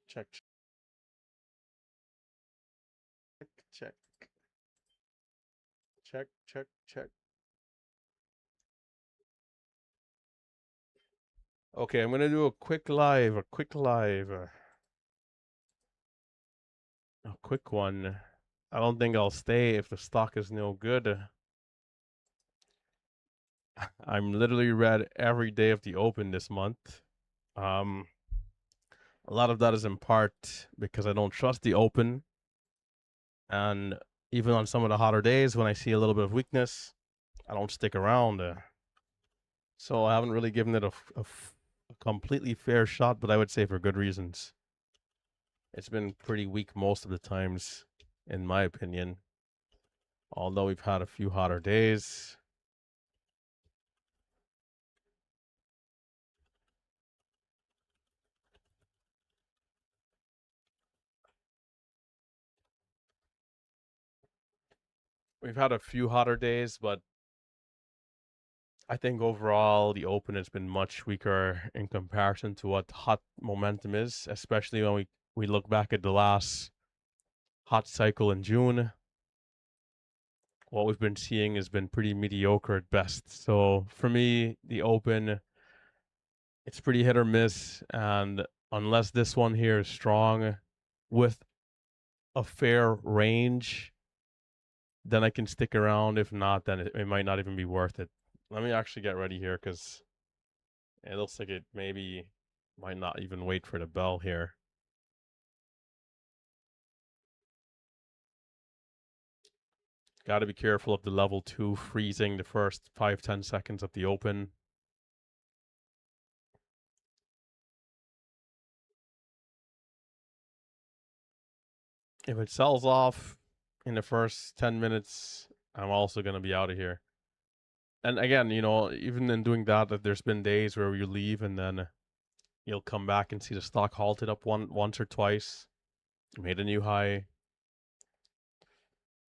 Check, check, check, check, check. Okay, I'm gonna do a quick live, a quick one. I don't think I'll stay if the stock is no good. I'm literally read every day of the open this month. Um, a lot of that is in part because I don't trust the open, and even on some of the hotter days when I see a little bit of weakness, I don't stick around. So I haven't really given it a completely fair shot, but I would say for good reasons. It's been pretty weak most of the times, in my opinion. Although we've had a few hotter days. We've had a few hotter days, but I think overall the open has been much weaker in comparison to what hot momentum is, especially when we look back at the last hot cycle in June. What we've been seeing has been pretty mediocre at best. So for me, the open, it's pretty hit or miss. And unless this one here is strong with a fair range, then I can stick around. If not, then it might not even be worth it. Let me actually get ready here because it looks like it maybe might not even wait for the bell here. Got to be careful of the level 2 freezing the first 5-10 seconds of the open. If it sells off in the first 10 minutes, I'm also going to be out of here. And again, you know, even in doing that, there's been days where you leave and then you'll come back and see the stock halted up once or twice, made a new high.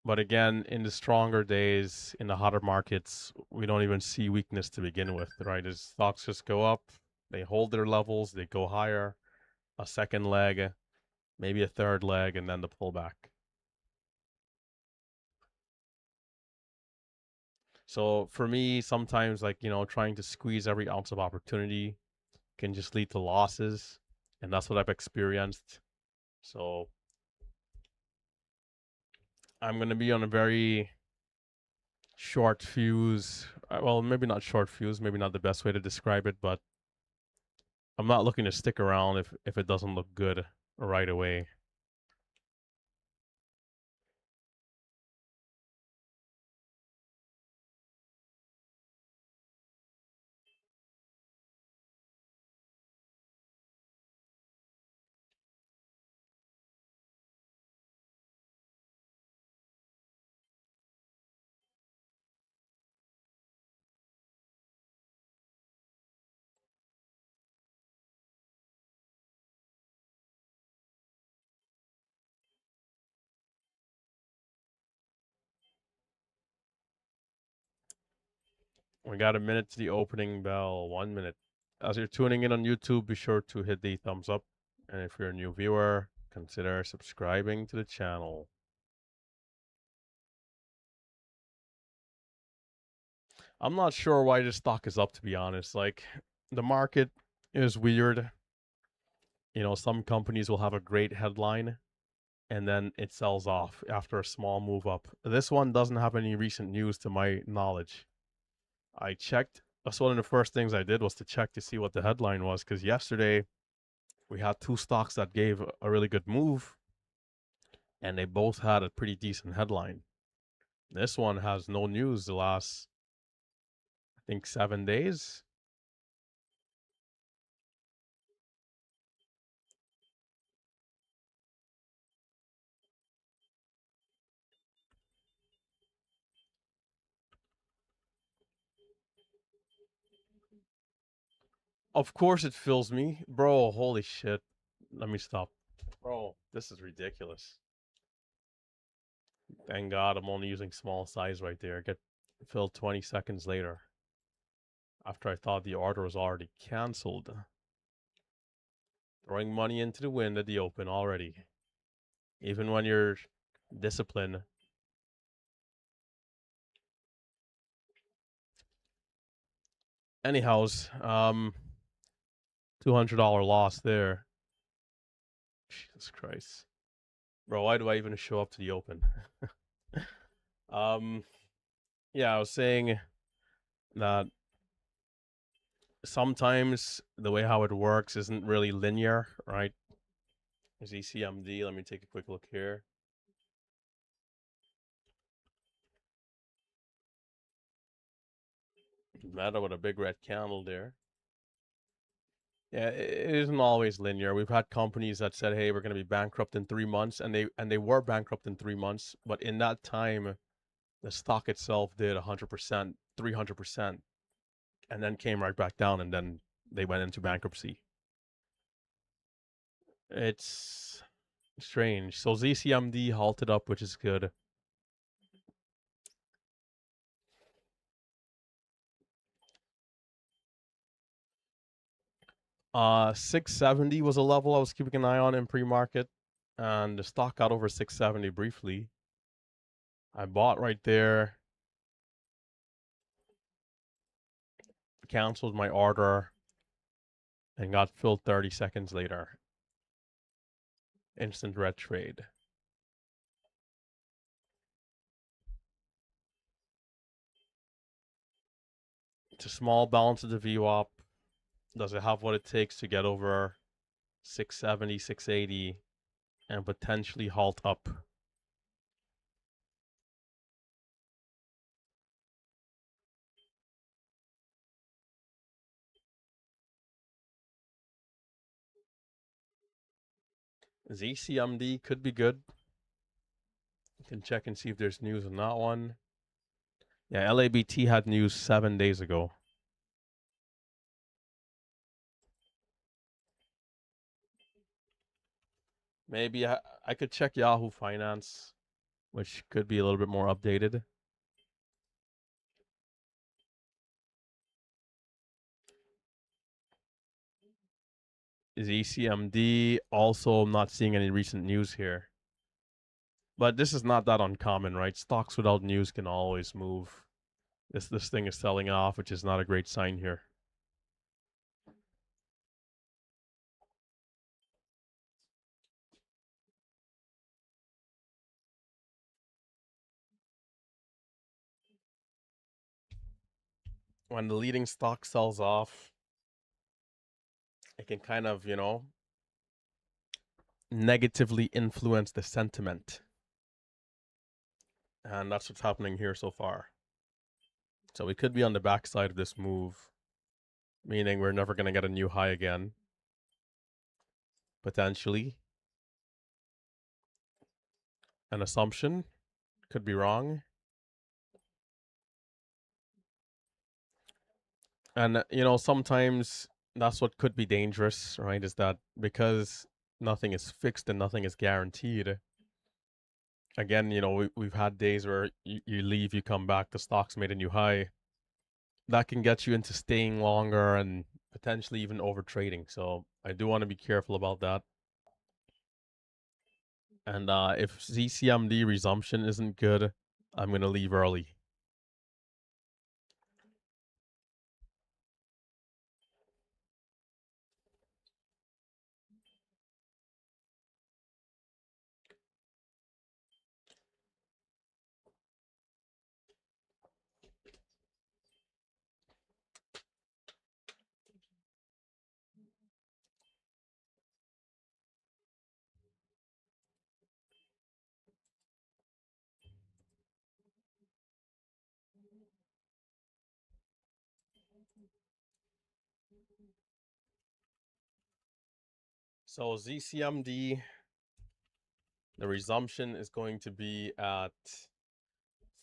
But again, in the stronger days, in the hotter markets, we don't even see weakness to begin with, right? As stocks just go up, they hold their levels, they go higher, a second leg, maybe a third leg, and then the pullback. So for me, sometimes like, you know, trying to squeeze every ounce of opportunity can just lead to losses. And that's what I've experienced. So I'm going to be on a very short fuse. Well, maybe not short fuse, maybe not the best way to describe it, but I'm not looking to stick around if it doesn't look good right away. We got a minute to the opening bell, 1 minute. As you're tuning in on YouTube, be sure to hit the thumbs up. And if you're a new viewer, consider subscribing to the channel. I'm not sure why this stock is up, to be honest. Like, the market is weird. You know, some companies will have a great headline and then it sells off after a small move up. This one doesn't have any recent news to my knowledge. I checked. That's one of the first things I did was to check to see what the headline was because yesterday we had two stocks that gave a really good move and they both had a pretty decent headline. This one has no news the last, I think, 7 days. Of course it fills me. Bro, holy shit. Let me stop. Bro, this is ridiculous. Thank God I'm only using small size right there. Get filled 20 seconds later. After I thought the order was already cancelled. Throwing money into the wind at the open already. Even when you're disciplined. Anyhows, $200 loss there. Jesus Christ. Bro, why do I even show up to the open? Yeah, I was saying that sometimes the way how it works isn't really linear, right? ZCMD, let me take a quick look here. Meta with a big red candle there. Yeah, it isn't always linear. We've had companies that said, "Hey, we're going to be bankrupt in 3 months," and they were bankrupt in 3 months. But in that time, the stock itself did 100%, 300%, and then came right back down, and then they went into bankruptcy. It's strange. So ZCMD halted up, which is good. 670 was a level I was keeping an eye on in pre-market, and the stock got over 670 briefly. I bought right there, canceled my order, and got filled 30 seconds later. Instant red trade. It's a small balance of the VWAP. Does it have what it takes to get over 670, 680, and potentially halt up? ZCMD could be good. You can check and see if there's news on that one. Yeah, LABT had news 7 days ago. Maybe I could check Yahoo Finance, which could be a little bit more updated. ZCMD, also not seeing any recent news here. But this is not that uncommon, right? Stocks without news can always move. This thing is selling off, which is not a great sign here. When the leading stock sells off, it can kind of, negatively influence the sentiment. And that's what's happening here so far. So we could be on the backside of this move, meaning we're never going to get a new high again. Potentially. An assumption. Could be wrong. And, sometimes that's what could be dangerous, right? Is that because nothing is fixed and nothing is guaranteed. Again, we've had days where you leave, you come back, the stock's made a new high. That can get you into staying longer and potentially even over trading. So I do want to be careful about that. And if ZCMD resumption isn't good, I'm going to leave early. So ZCMD, the resumption is going to be at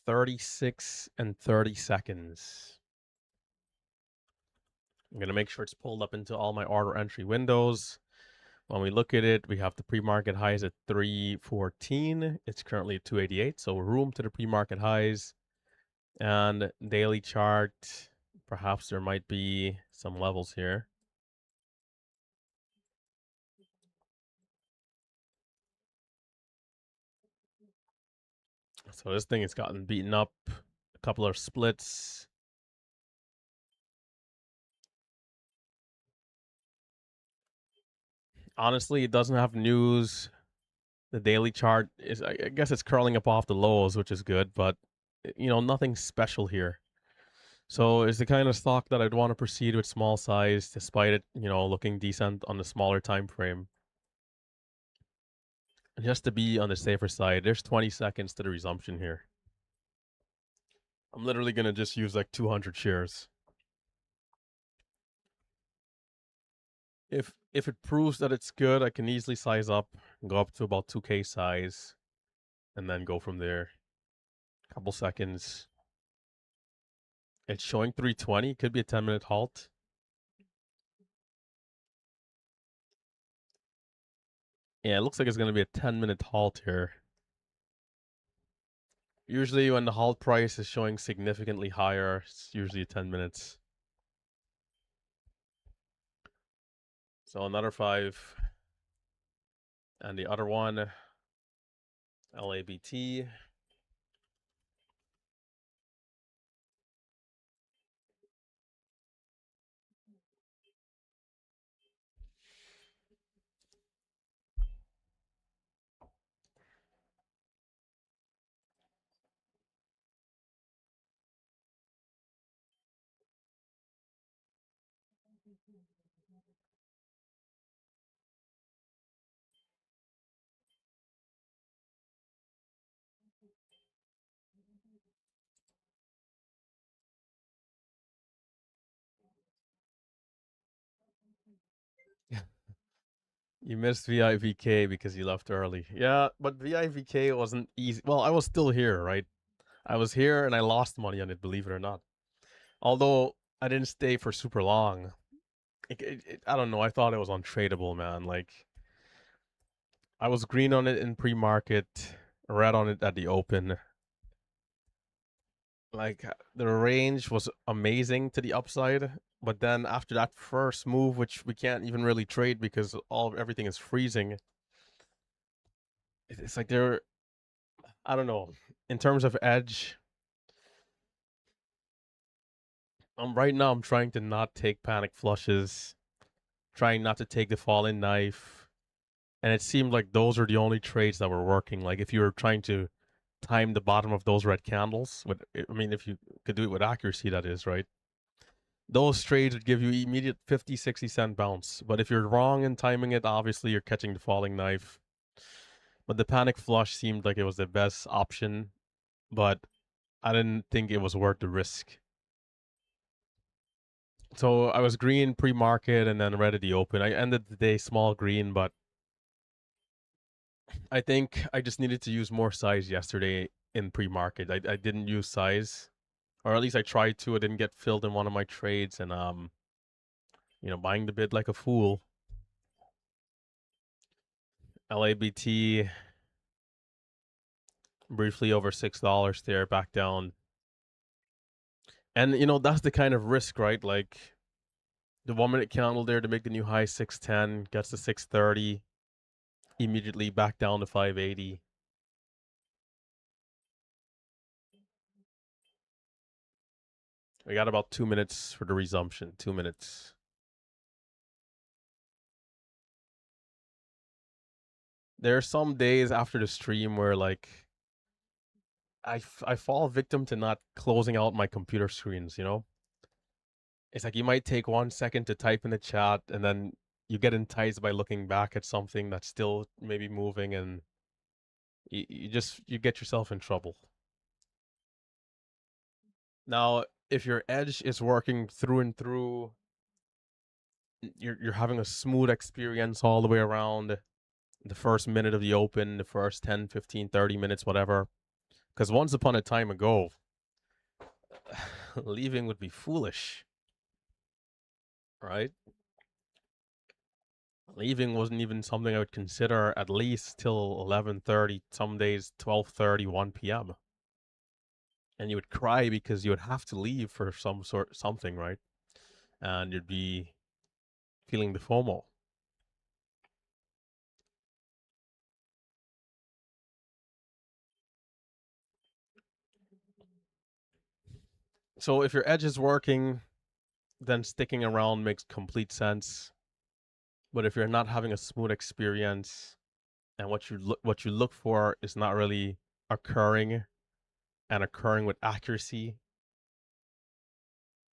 36 and 30 seconds. I'm going to make sure it's pulled up into all my order entry windows. When we look at it, we have the pre-market highs at 314. It's currently at 288, so room to the pre-market highs. And daily chart, perhaps there might be some levels here. So this thing has gotten beaten up. A couple of splits. Honestly, it doesn't have news. The daily chart is, I guess, it's curling up off the lows, which is good, but nothing special here. So it's the kind of stock that I'd want to proceed with small size, despite it, looking decent on the smaller time frame. Just to be on the safer side, there's 20 seconds to the resumption here. I'm literally gonna just use like 200 shares. If it proves that it's good, I can easily size up, go up to about 2K size, and then go from there. Couple seconds. It's showing 320. Could be a 10-minute halt. Yeah, it looks like it's gonna be a 10-minute halt here. Usually, when the halt price is showing significantly higher, it's usually 10 minutes. So another 5. And the other one, LABT. You missed VIVK because you left early. Yeah, but VIVK wasn't easy. Well, I was still here, right? I was here and I lost money on it, believe it or not. Although I didn't stay for super long. I don't know. I thought it was untradeable, man. Like, I was green on it in pre market, red on it at the open. Like, the range was amazing to the upside. But then after that first move, which we can't even really trade because everything is freezing, it's like I don't know. In terms of edge, right now I'm trying to not take panic flushes, trying not to take the falling knife, and it seemed like those are the only trades that were working. Like if you were trying to time the bottom of those red candles, I mean, if you could do it with accuracy, that is right. Those trades would give you immediate 50, 60 cent bounce. But if you're wrong in timing it, obviously you're catching the falling knife. But the panic flush seemed like it was the best option, but I didn't think it was worth the risk. So I was green pre-market and then red at the open. I ended the day small green, but I think I just needed to use more size yesterday in pre-market. I didn't use size, or at least I tried to. I didn't get filled in one of my trades, and buying the bid like a fool. LABT briefly over $6 there, back down, and that's the kind of risk, right? Like the 1 minute candle there to make the new high 610, gets to 630, immediately back down to 580. We got about 2 minutes for the resumption. 2 minutes. There are some days after the stream where like I fall victim to not closing out my computer screens. It's like you might take 1 second to type in the chat, and then you get enticed by looking back at something that's still maybe moving, and you get yourself in trouble. Now, if your edge is working through and through, you're having a smooth experience all the way around the first minute of the open, the first 10, 15, 30 minutes, whatever. Because once upon a time ago, leaving would be foolish, right? Leaving wasn't even something I would consider at least till 11:30, some days 12:30, 1 p.m. And you would cry because you would have to leave for something, right? And you'd be feeling the FOMO. So if your edge is working, then sticking around makes complete sense. But if you're not having a smooth experience and what you look for is not really occurring and occurring with accuracy,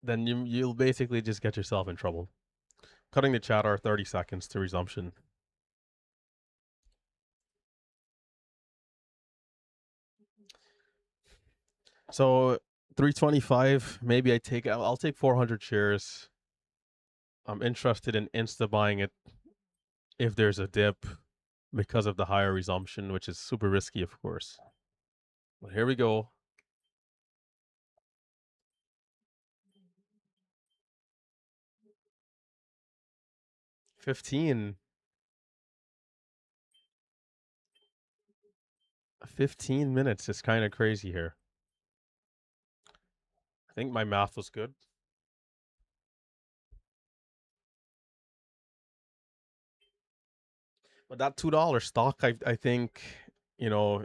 then you'll basically just get yourself in trouble. Cutting the chatter 30 seconds to resumption. So 325, maybe I'll take 400 shares. I'm interested in insta buying it if there's a dip because of the higher resumption, which is super risky, of course. But here we go. 15. 15 minutes is kind of crazy here. I think my math was good. But that $2 stock, I think, you know,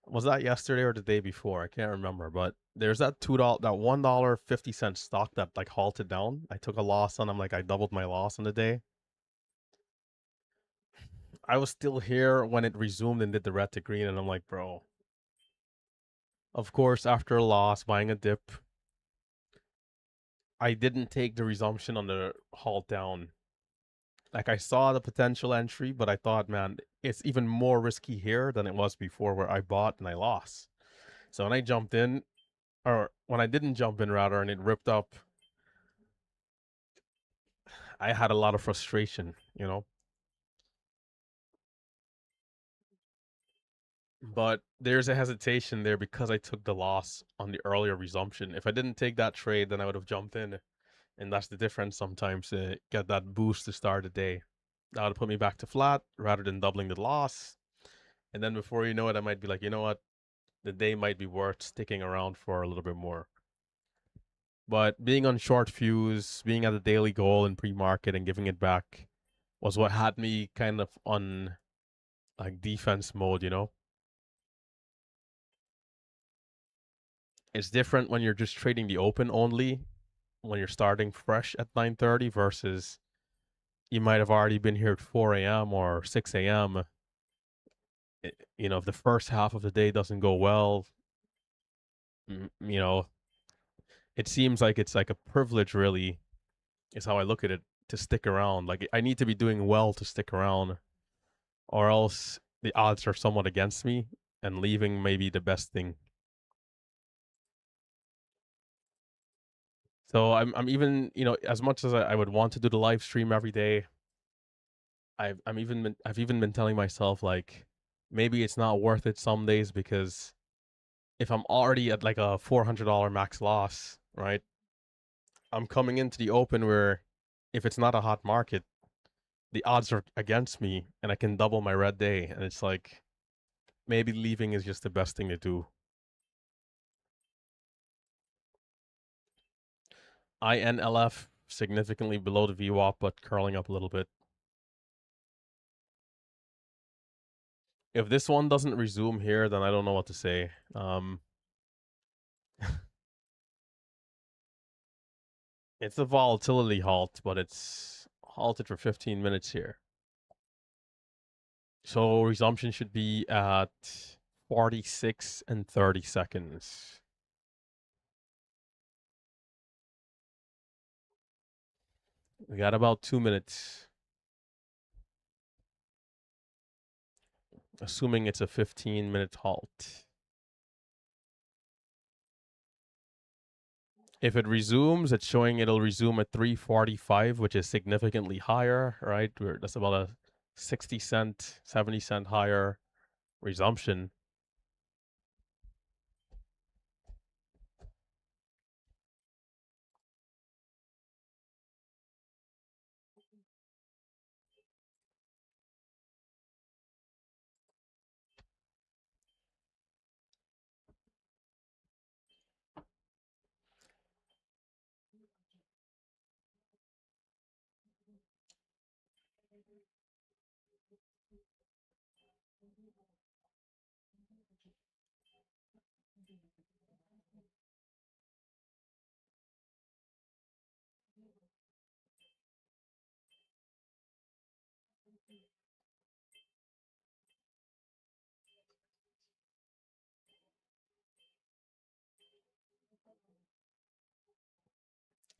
was that yesterday or the day before? I can't remember. But there's that $2, that $1.50 stock that like halted down. I took a loss on. I'm like I doubled my loss on the day. I was still here when it resumed and did the red to green, and I'm like, bro. Of course, after a loss, buying a dip, I didn't take the resumption on the halt down. Like I saw the potential entry, but I thought, man, it's even more risky here than it was before, where I bought and I lost. So when I jumped in, or when I didn't jump in rather, and it ripped up, I had a lot of frustration. But there's a hesitation there because I took the loss on the earlier resumption. If I didn't take that trade, then I would have jumped in, and that's the difference sometimes to get that boost to start the day. That would put me back to flat rather than doubling the loss. And then before you know it, I might be like, you know what? The day might be worth sticking around for a little bit more. But being on short fuse, being at the daily goal in pre-market and giving it back was what had me kind of on like defense mode. It's different when you're just trading the open only, when you're starting fresh at 9:30 versus you might have already been here at 4 a.m. or 6 a.m. If the first half of the day doesn't go well, mm, you know, it seems like it's like a privilege, really, is how I look at it, to stick around. Like I need to be doing well to stick around, or else the odds are somewhat against me, and leaving may be the best thing. So I'm even, as much as I would want to do the live stream every day, I've even been telling myself like maybe it's not worth it some days, because if I'm already at like a $400 max loss, right? I'm coming into the open where if it's not a hot market, the odds are against me and I can double my red day, and it's like maybe leaving is just the best thing to do. INLF significantly below the VWAP, but curling up a little bit. If this one doesn't resume here, then I don't know what to say. It's a volatility halt, but it's halted for 15 minutes here. So resumption should be at 46 and 30 seconds. We got about 2 minutes, assuming it's a 15-minute halt. If it resumes, it's showing it'll resume at 345, which is significantly higher, right? That's about a 60 cent, 70 cent higher resumption.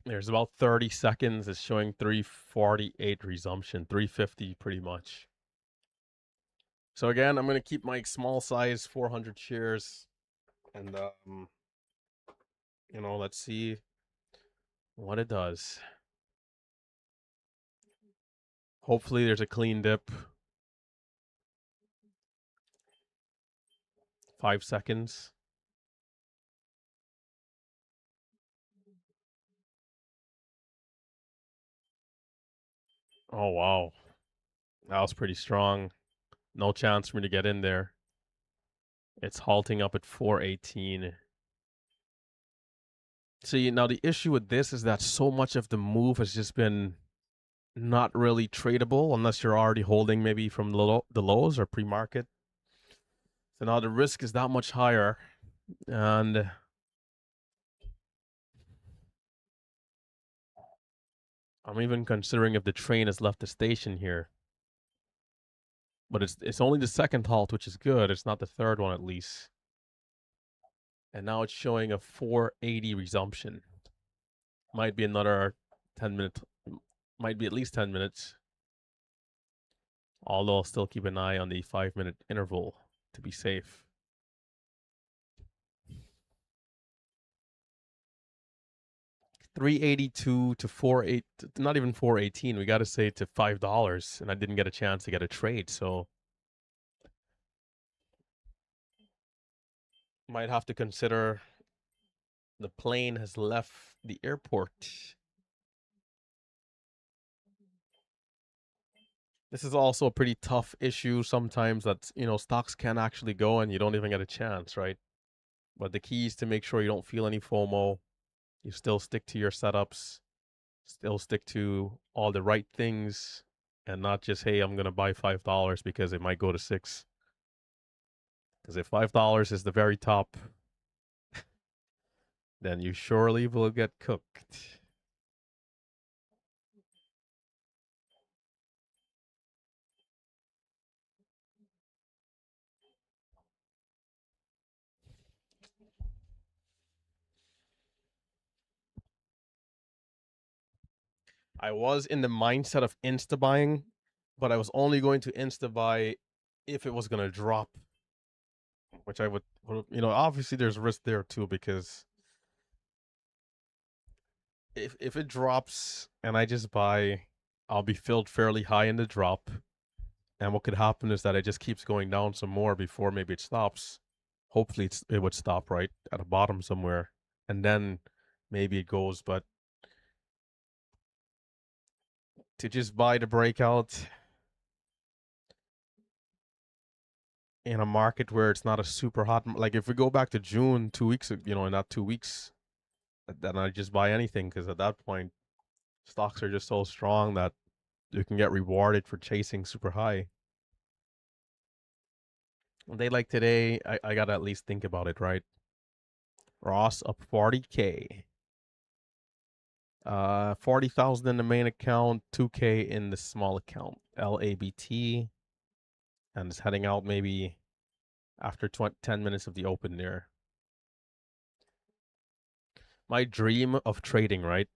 There's about 30 seconds. It's showing 3:48 resumption, 3:50 pretty much. So again, I'm gonna keep my small size 400 shares, and let's see what it does. Hopefully, there's a clean dip. 5 seconds. Oh wow, that was pretty strong. No chance for me to get in there. It's halting up at 418. See, now the issue with this is that so much of the move has just been not really tradable unless you're already holding maybe from the lows or pre-market. So now the risk is that much higher, and I'm even considering if the train has left the station here. But it's only the second halt, which is good. It's not the third one, at least. And now it's showing a 480 resumption. Might be another 10 minutes. Might be at least 10 minutes. Although I'll still keep an eye on the 5-minute interval to be safe. $382 to 48, not even 418. We got to say to $5, and I didn't get a chance to get a trade, so might have to consider the plane has left the airport. This is also a pretty tough issue sometimes that, stocks can actually go and you don't even get a chance, right? But the key is to make sure you don't feel any FOMO. You still stick to your setups, still stick to all the right things, and not just, hey, I'm going to buy $5 because it might go to 6. Because if $5 is the very top, then you surely will get cooked. I was in the mindset of insta buying, but I was only going to insta buy if it was going to drop, which I would, obviously there's risk there too, because if it drops and I just buy, I'll be filled fairly high in the drop. And what could happen is that it just keeps going down some more before maybe it stops. Hopefully it would stop right at the bottom somewhere. And then maybe it goes. But to just buy the breakout in a market where it's not a super hot, like if we go back to June 2 weeks, in that 2 weeks, then I just buy anything, because at that point, stocks are just so strong that you can get rewarded for chasing super high. A day like today, I gotta at least think about it, right? Ross up 40K. 40,000 in the main account, 2K in the small account, LABT, and it's heading out maybe after 10 minutes of the open there. My dream of trading, right?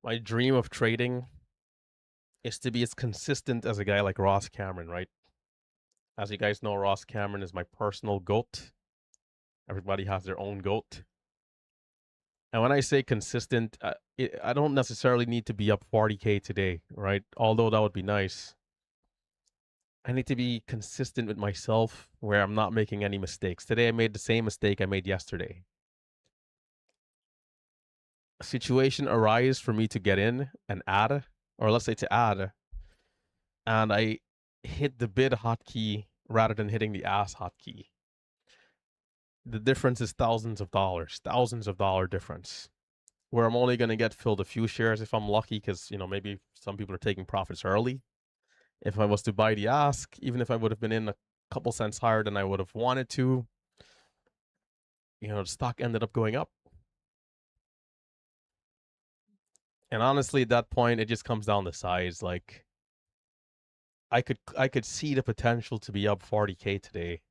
My dream of trading is to be as consistent as a guy like Ross Cameron, right? As you guys know, Ross Cameron is my personal GOAT. Everybody has their own GOAT. And when I say consistent, I don't necessarily need to be up 40K today, right? Although that would be nice. I need to be consistent with myself where I'm not making any mistakes. Today I made the same mistake I made yesterday. A situation arises for me to get in and add, or let's say to add, and I hit the bid hotkey rather than hitting the ask hotkey. The difference is thousands of dollar difference. Where I'm only going to get filled a few shares if I'm lucky, because maybe some people are taking profits early. If I was to buy the ask, even if I would have been in a couple cents higher than I would have wanted to, the stock ended up going up. And honestly, at that point, it just comes down to size. Like, I could see the potential to be up 40K today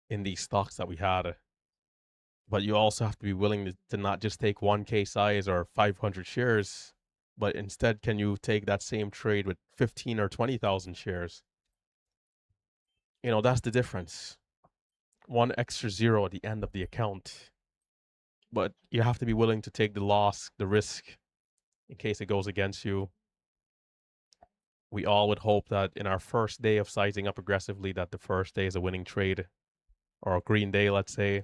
in these stocks that we had. But you also have to be willing to not just take 1K size or 500 shares, but instead, can you take that same trade with 15 or 20,000 shares? That's the difference. One extra zero at the end of the account. But you have to be willing to take the loss, the risk, in case it goes against you. We all would hope that in our first day of sizing up aggressively, that the first day is a winning trade or a green day, let's say.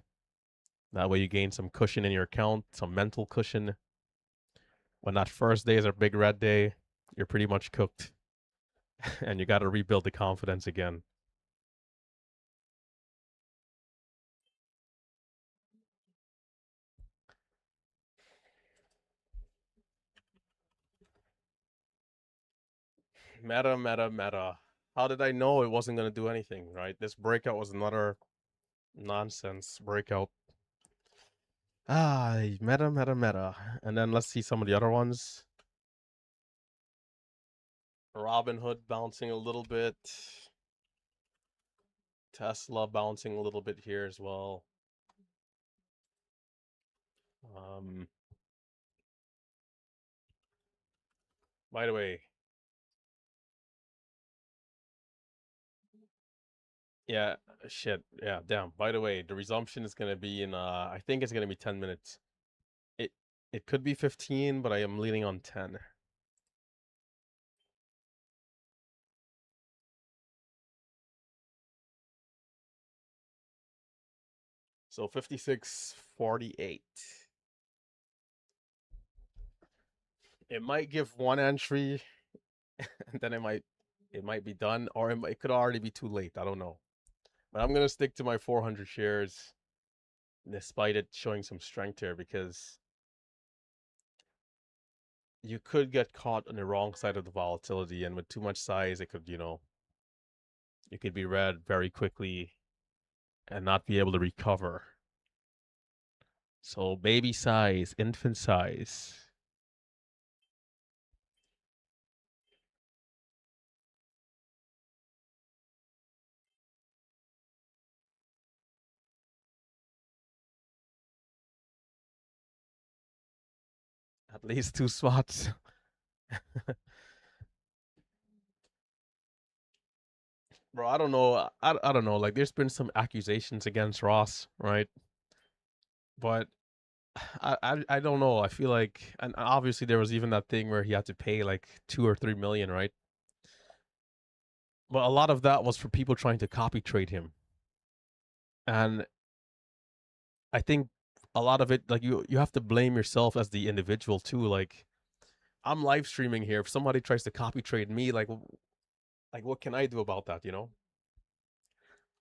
That way you gain some cushion in your account, some mental cushion. When that first day is a big red day, you're pretty much cooked. And you got to rebuild the confidence again. Meta, meta, meta. How did I know it wasn't going to do anything, right? This breakout was another nonsense breakout. Meta, meta, meta. And then let's see some of the other ones. Robinhood bouncing a little bit. Tesla bouncing a little bit here as well. By the way, yeah, shit, yeah, damn. By the way, the resumption is gonna be in I think it's gonna be 10 minutes. It it could be 15, but I am leaning on 10. So 56.48. It might give one entry, and then it might be done, or it could already be too late. I don't know. But I'm gonna stick to my 400 shares, despite it showing some strength here, because you could get caught on the wrong side of the volatility, and with too much size, it could, you could be read very quickly and not be able to recover. So baby size, infant size. At least 2 spots. Bro, I don't know. I don't know. Like, there's been some accusations against Ross, right? But I don't know. I feel like, and obviously there was even that thing where he had to pay like 2 or 3 million, right? But a lot of that was for people trying to copy trade him, and I think a lot of it, like you have to blame yourself as the individual too. Like, I'm live streaming here. If somebody tries to copy trade me, like what can I do about that?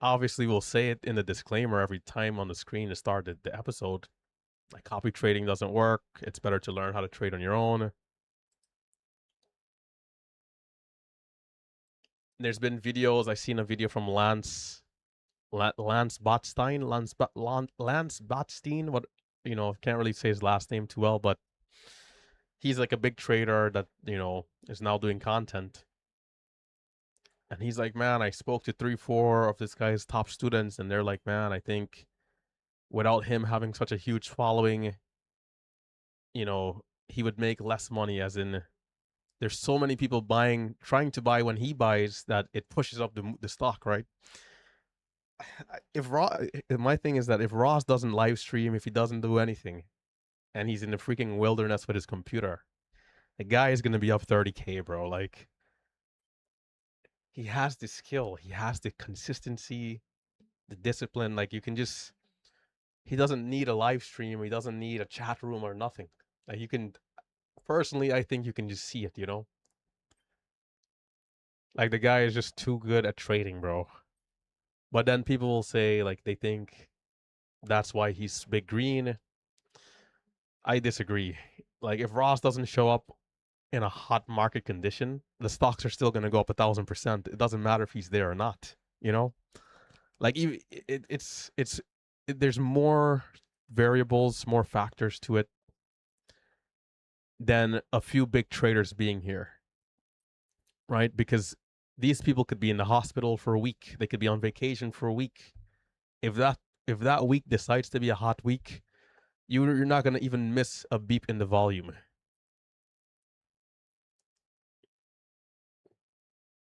Obviously, we'll say it in the disclaimer every time on the screen to start the episode. Like, copy trading doesn't work. It's better to learn how to trade on your own. There's been videos. I've seen a video from Lance Botstein. Lance Botstein. What can't really say his last name too well, but he's like a big trader that is now doing content. And he's like, man, I spoke to 3, 4 of this guy's top students, and they're like, man, I think without him having such a huge following, he would make less money. As in, there's so many people trying to buy when he buys, that it pushes up the stock, right? My thing is that if Ross doesn't live stream, if he doesn't do anything, and he's in the freaking wilderness with his computer, the guy is gonna be up 30K, bro. Like, he has the skill, he has the consistency, the discipline. Like, he doesn't need a live stream, he doesn't need a chat room or nothing. Like, you can personally, I think you can just see it. Like, the guy is just too good at trading, bro. But then people will say, like, they think that's why he's big green. I disagree. Like, if Ross doesn't show up in a hot market condition, the stocks are still going to go up 1,000%. It doesn't matter if he's there or not. Like, there's more variables, more factors to it than a few big traders being here, right? Because these people could be in the hospital for a week, they could be on vacation for a week. If that if that week decides to be a hot week, you're not gonna even miss a beep in the volume.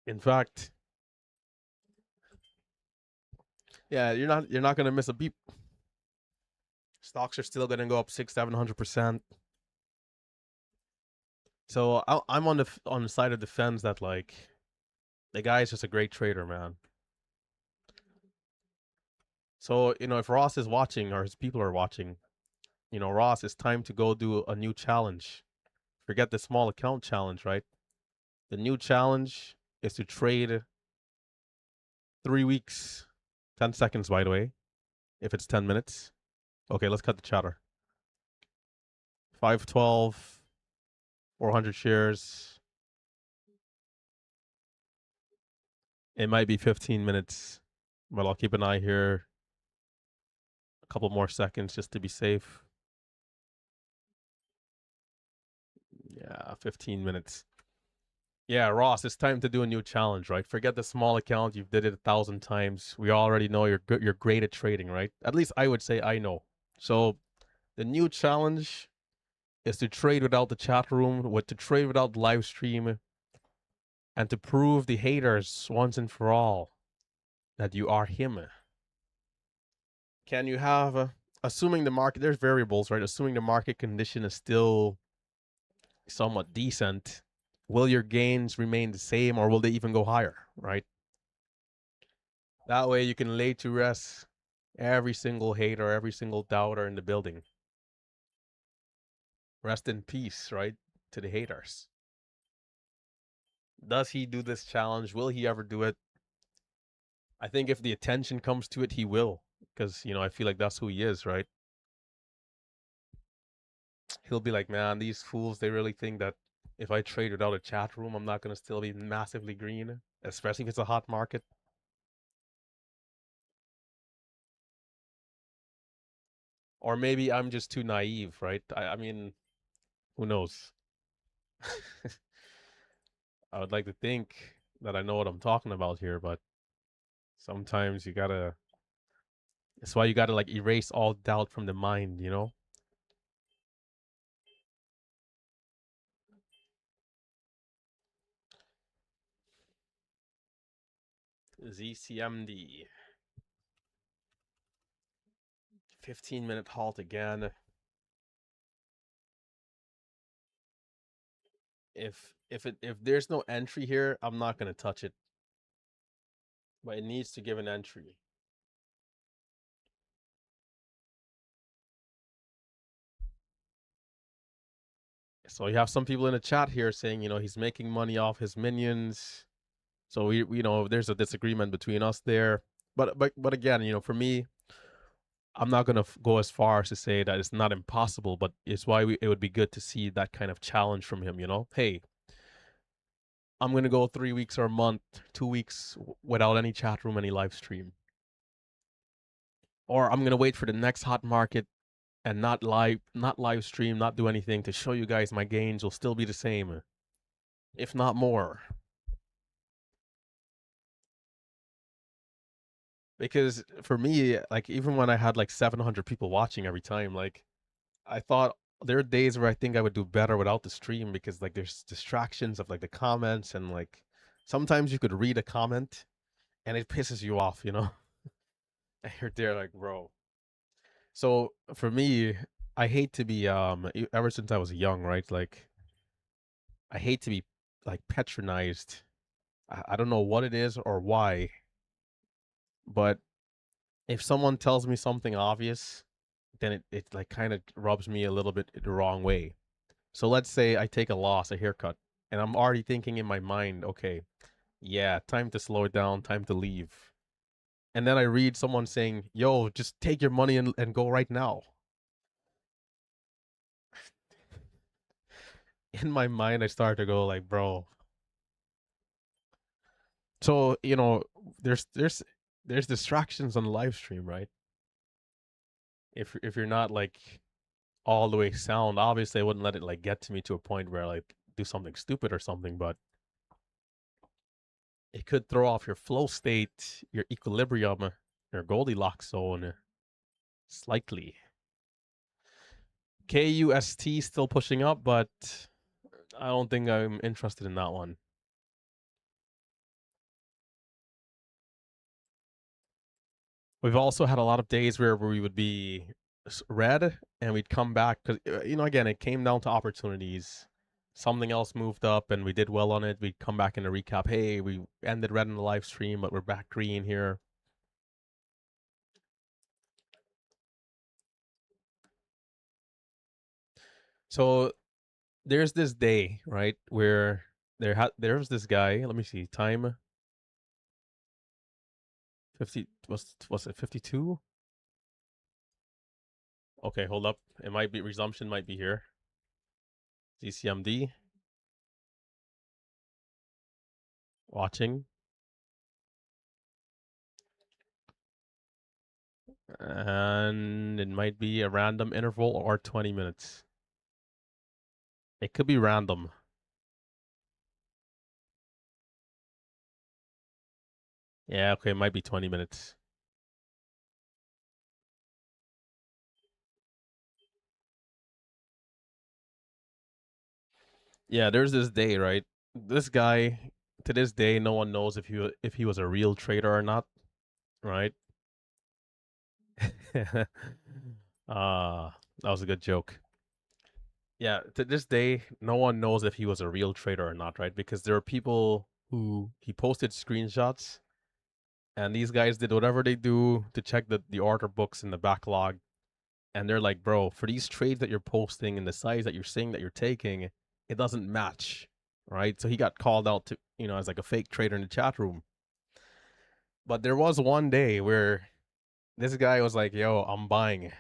In fact, yeah, you're not gonna miss a beep. Stocks are still gonna go up 600-700%. So I'm on the side of the fence that like the guy is just a great trader, man. So if Ross is watching or his people are watching, Ross, it's time to go do a new challenge. Forget the small account challenge, right? The new challenge is to trade 3 weeks, 10 seconds, by the way, if it's 10 minutes. Okay, let's cut the chatter. 512, 400 shares. It might be 15 minutes, but I'll keep an eye here. A couple more seconds just to be safe. Yeah, 15 minutes. Yeah, Ross, it's time to do a new challenge, right? Forget the small account. You've did it 1,000 times. We already know you're good. You're great at trading, right? At least I would say I know. So the new challenge is to trade without the chat room, to trade without the live stream, and to prove the haters once and for all that you are him. Can you have, assuming the market, there's variables, right? Assuming the market condition is still somewhat decent, will your gains remain the same or will they even go higher, right? That way you can lay to rest every single hater, every single doubter in the building. Rest in peace, right? To the haters. Does he do this challenge? Will he ever do it? I think if the attention comes to it, he will. Because, I feel like that's who he is, right? He'll be like, man, these fools, they really think that if I trade without a chat room, I'm not going to still be massively green, especially if it's a hot market. Or maybe I'm just too naive, right? I mean, who knows? I would like to think that I know what I'm talking about here, but sometimes that's why you gotta like erase all doubt from the mind, ZCMD. 15-minute halt again. If there's no entry here, I'm not gonna touch it. But it needs to give an entry. So you have some people in the chat here saying, he's making money off his minions. So we there's a disagreement between us there. But again, for me, I'm not gonna go as far as to say that it's not impossible, but it's why it would be good to see that kind of challenge from him. Hey, I'm gonna go 3 weeks or a month, 2 weeks without any chat room, any live stream, or I'm gonna wait for the next hot market and not live stream, not do anything to show you guys my gains will still be the same, if not more. Because for me, like even when I had like 700 people watching every time, like I thought there are days where I think I would do better without the stream because like there's distractions of like the comments and like sometimes you could read a comment and it pisses you off. And you're there like, bro. So for me, I hate to be ever since I was young, right? Like I hate to be like patronized. I don't know what it is or why, but if someone tells me something obvious, then it like kind of rubs me a little bit the wrong way. So let's say I take a loss, a haircut, and I'm already thinking in my mind, okay, yeah, time to slow it down, time to leave. And then I read someone saying, yo, just take your money and go right now. In my mind, I start to go like, bro. So, there's distractions on the live stream, right? If you're not like all the way sound, obviously I wouldn't let it like get to me to a point where I like do something stupid or something, but it could throw off your flow state, your equilibrium, your Goldilocks zone. Slightly. KUST still pushing up, but I don't think I'm interested in that one. We've also had a lot of days where we would be red and we'd come back because, again, it came down to opportunities. Something else moved up and we did well on it. We'd come back in a recap. Hey, we ended red in the live stream, but we're back green here. So there's this day, right, where there's this guy. Let me see, time 50 was it 52? Okay, hold up. It might be resumption. Might be here. ZCMD watching, and it might be a random interval or 20 minutes. It could be random. Yeah, okay, it might be 20 minutes. Yeah, there's this day, right? This guy, to this day, no one knows if he was a real trader or not, right? That was a good joke. Yeah, to this day, no one knows if he was a real trader or not, right? Because there are people who he posted screenshots, and these guys did whatever they do to check the order books in the backlog, and they're like, bro, for these trades that you're posting and the size that you're saying that you're taking, it doesn't match, right? So he got called out to, as like a fake trader in the chat room. But there was one day where this guy was like, yo, I'm buying.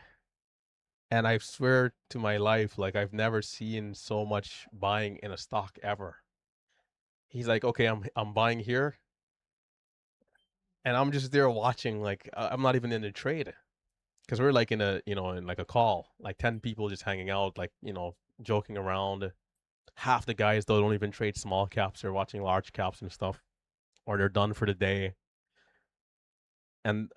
And I swear to my life, like I've never seen so much buying in a stock ever. He's like, okay, I'm buying here, and I'm just there watching. Like I'm not even in the trade because we're like in like a call, like 10 people just hanging out, like joking around. Half the guys though don't even trade small caps; they're watching large caps and stuff, or they're done for the day. And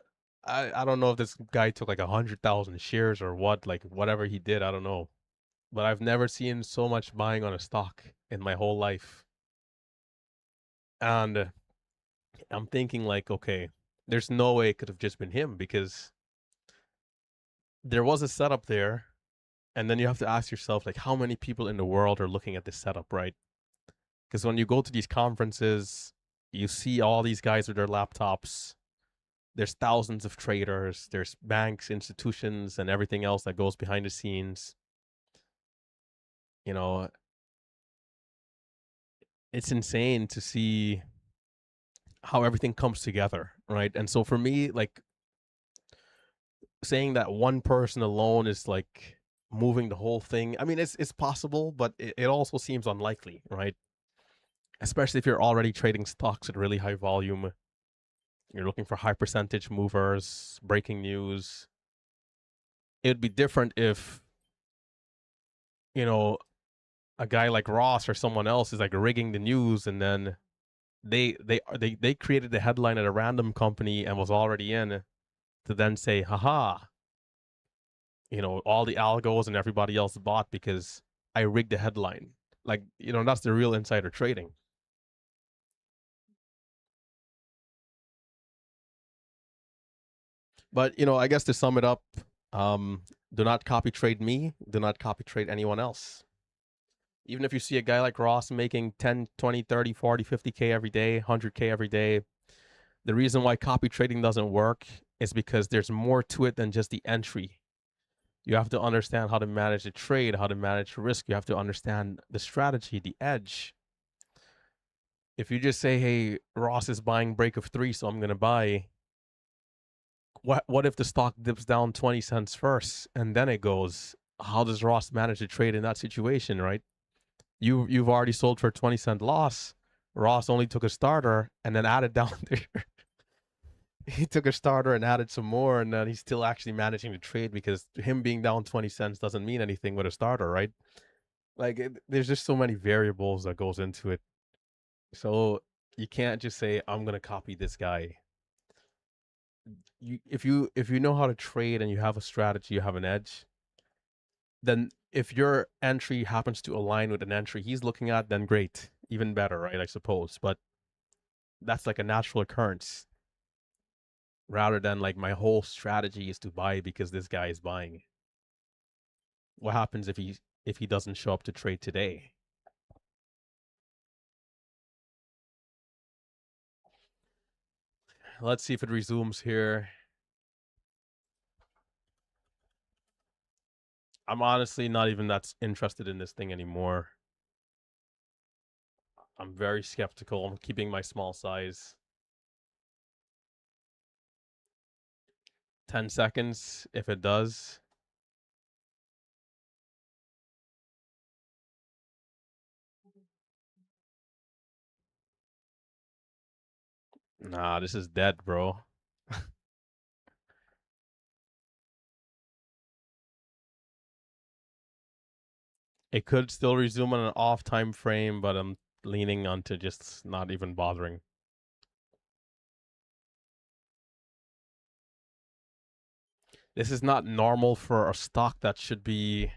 I don't know if this guy took like 100,000 shares or what, like whatever he did, I don't know. But I've never seen so much buying on a stock in my whole life. And I'm thinking like, okay, there's no way it could have just been him because there was a setup there, and then you have to ask yourself like, how many people in the world are looking at this setup, right? Because when you go to these conferences, you see all these guys with their laptops. There's thousands of traders. There's banks, institutions, and everything else that goes behind the scenes. You know, it's insane to see how everything comes together, right? And so for me, like saying that one person alone is like moving the whole thing. I mean, it's possible, but it also seems unlikely, right? Especially if you're already trading stocks at really high volume. You're looking for high percentage movers, breaking news. It would be different if, you know, a guy like Ross or someone else is like rigging the news, and then they created the headline at a random company and was already in to then say, haha, all the algos and everybody else bought because I rigged the headline. Like, that's the real insider trading. But, I guess to sum it up, do not copy trade me, do not copy trade anyone else. Even if you see a guy like Ross making 10, 20, 30, 40, 50K every day, 100K every day, the reason why copy trading doesn't work is because there's more to it than just the entry. You have to understand how to manage the trade, how to manage risk. You have to understand the strategy, the edge. If you just say, hey, Ross is buying break of 3, so I'm going to buy, what if the stock dips down 20 cents first and then it goes? How does Ross manage to trade in that situation, right? You've already sold for 20-cent loss. Ross only took a starter and then added down there. He took a starter and added some more, and then he's still actually managing to trade because him being down 20 cents doesn't mean anything with a starter, right? Like there's just so many variables that goes into it. So you can't just say I'm gonna copy this guy. if you know how to trade and you have a strategy, you have an edge. Then if your entry happens to align with an entry he's looking at, then great, even better, right? I suppose, but that's like a natural occurrence rather than like my whole strategy is to buy because this guy is buying. What happens if he doesn't show up to trade today? Let's see if it resumes here. I'm honestly not even that interested in this thing anymore. I'm very skeptical. I'm keeping my small size. 10 seconds if it does. Nah, this is dead, bro. It could still resume on an off time frame, but I'm leaning onto just not even bothering. This is not normal for a stock that should be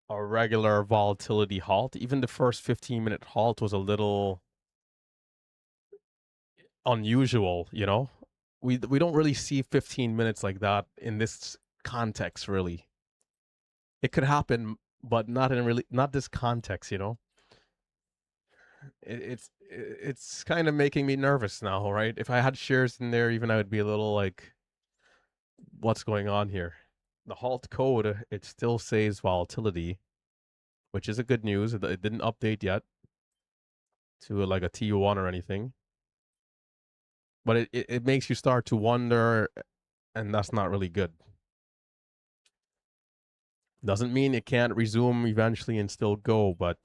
a regular volatility halt. Even the first 15-minute halt was a little unusual, you know? We don't really see 15 minutes like that in this context, really. It could happen, but not this context, you know? It's kind of making me nervous now, right? If I had shares in there, even I would be a little like, what's going on here? The halt code, it still says volatility, which is a good news. It didn't update yet to like a T1 or anything, but it makes you start to wonder, and that's not really good. Doesn't mean it can't resume eventually and still go, but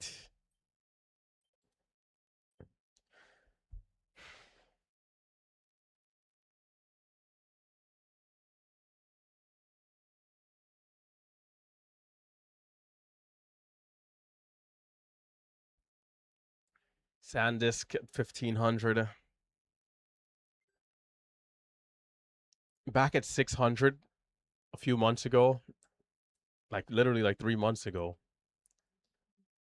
SanDisk at 1500. Back at 600 a few months ago, like literally like 3 months ago,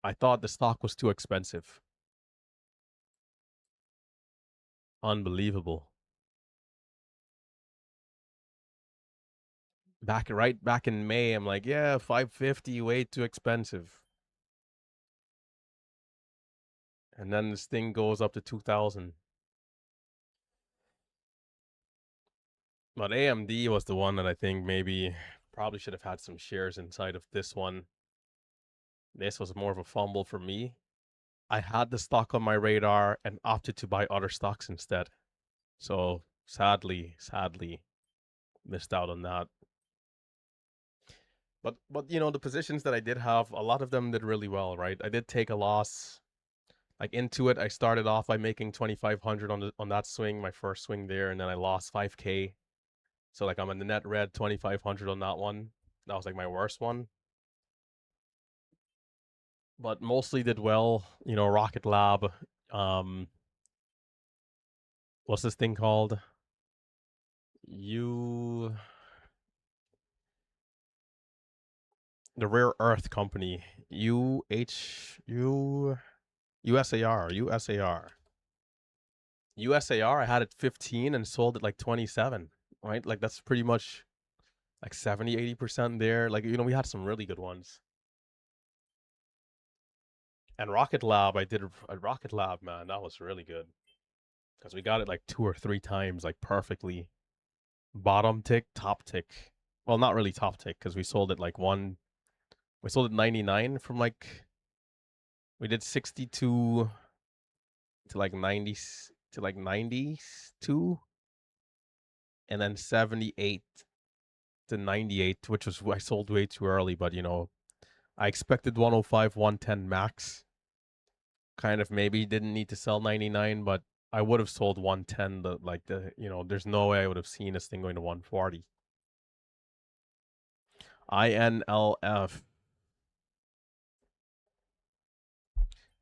I thought the stock was too expensive. Unbelievable. Right back in May, I'm like, yeah, 550, way too expensive. And then this thing goes up to 2000. But AMD was the one that I think maybe probably should have had some shares inside of this one. This was more of a fumble for me. I had the stock on my radar and opted to buy other stocks instead. So sadly, missed out on that. But you know, the positions that I did have, a lot of them did really well, right? I did take a loss. Like into it, I started off by making 2500 on that swing, my first swing there, and then I lost 5k. So like I'm in the net red 2500 on that one. That was like my worst one. But mostly did well, you know, Rocket Lab. Um what's this thing called? You the Rare Earth Company. USAR. USAR, I had it 15 and sold it like 27, right? Like that's pretty much like 70-80% there. Like, you know, we had some really good ones. And Rocket Lab, I did a Rocket Lab, man. That was really good because we got it like 2 or 3 times, like perfectly. Bottom tick, top tick. Well, not really top tick because we sold it like we sold it 99 from like, we did 62 to like 90 to like 92 and then 78 to 98, which was I sold way too early, but you know, I expected 105, 110 max. Kind of maybe didn't need to sell 99, but I would have sold 110. You know, there's no way I would have seen this thing going to 140. INLF.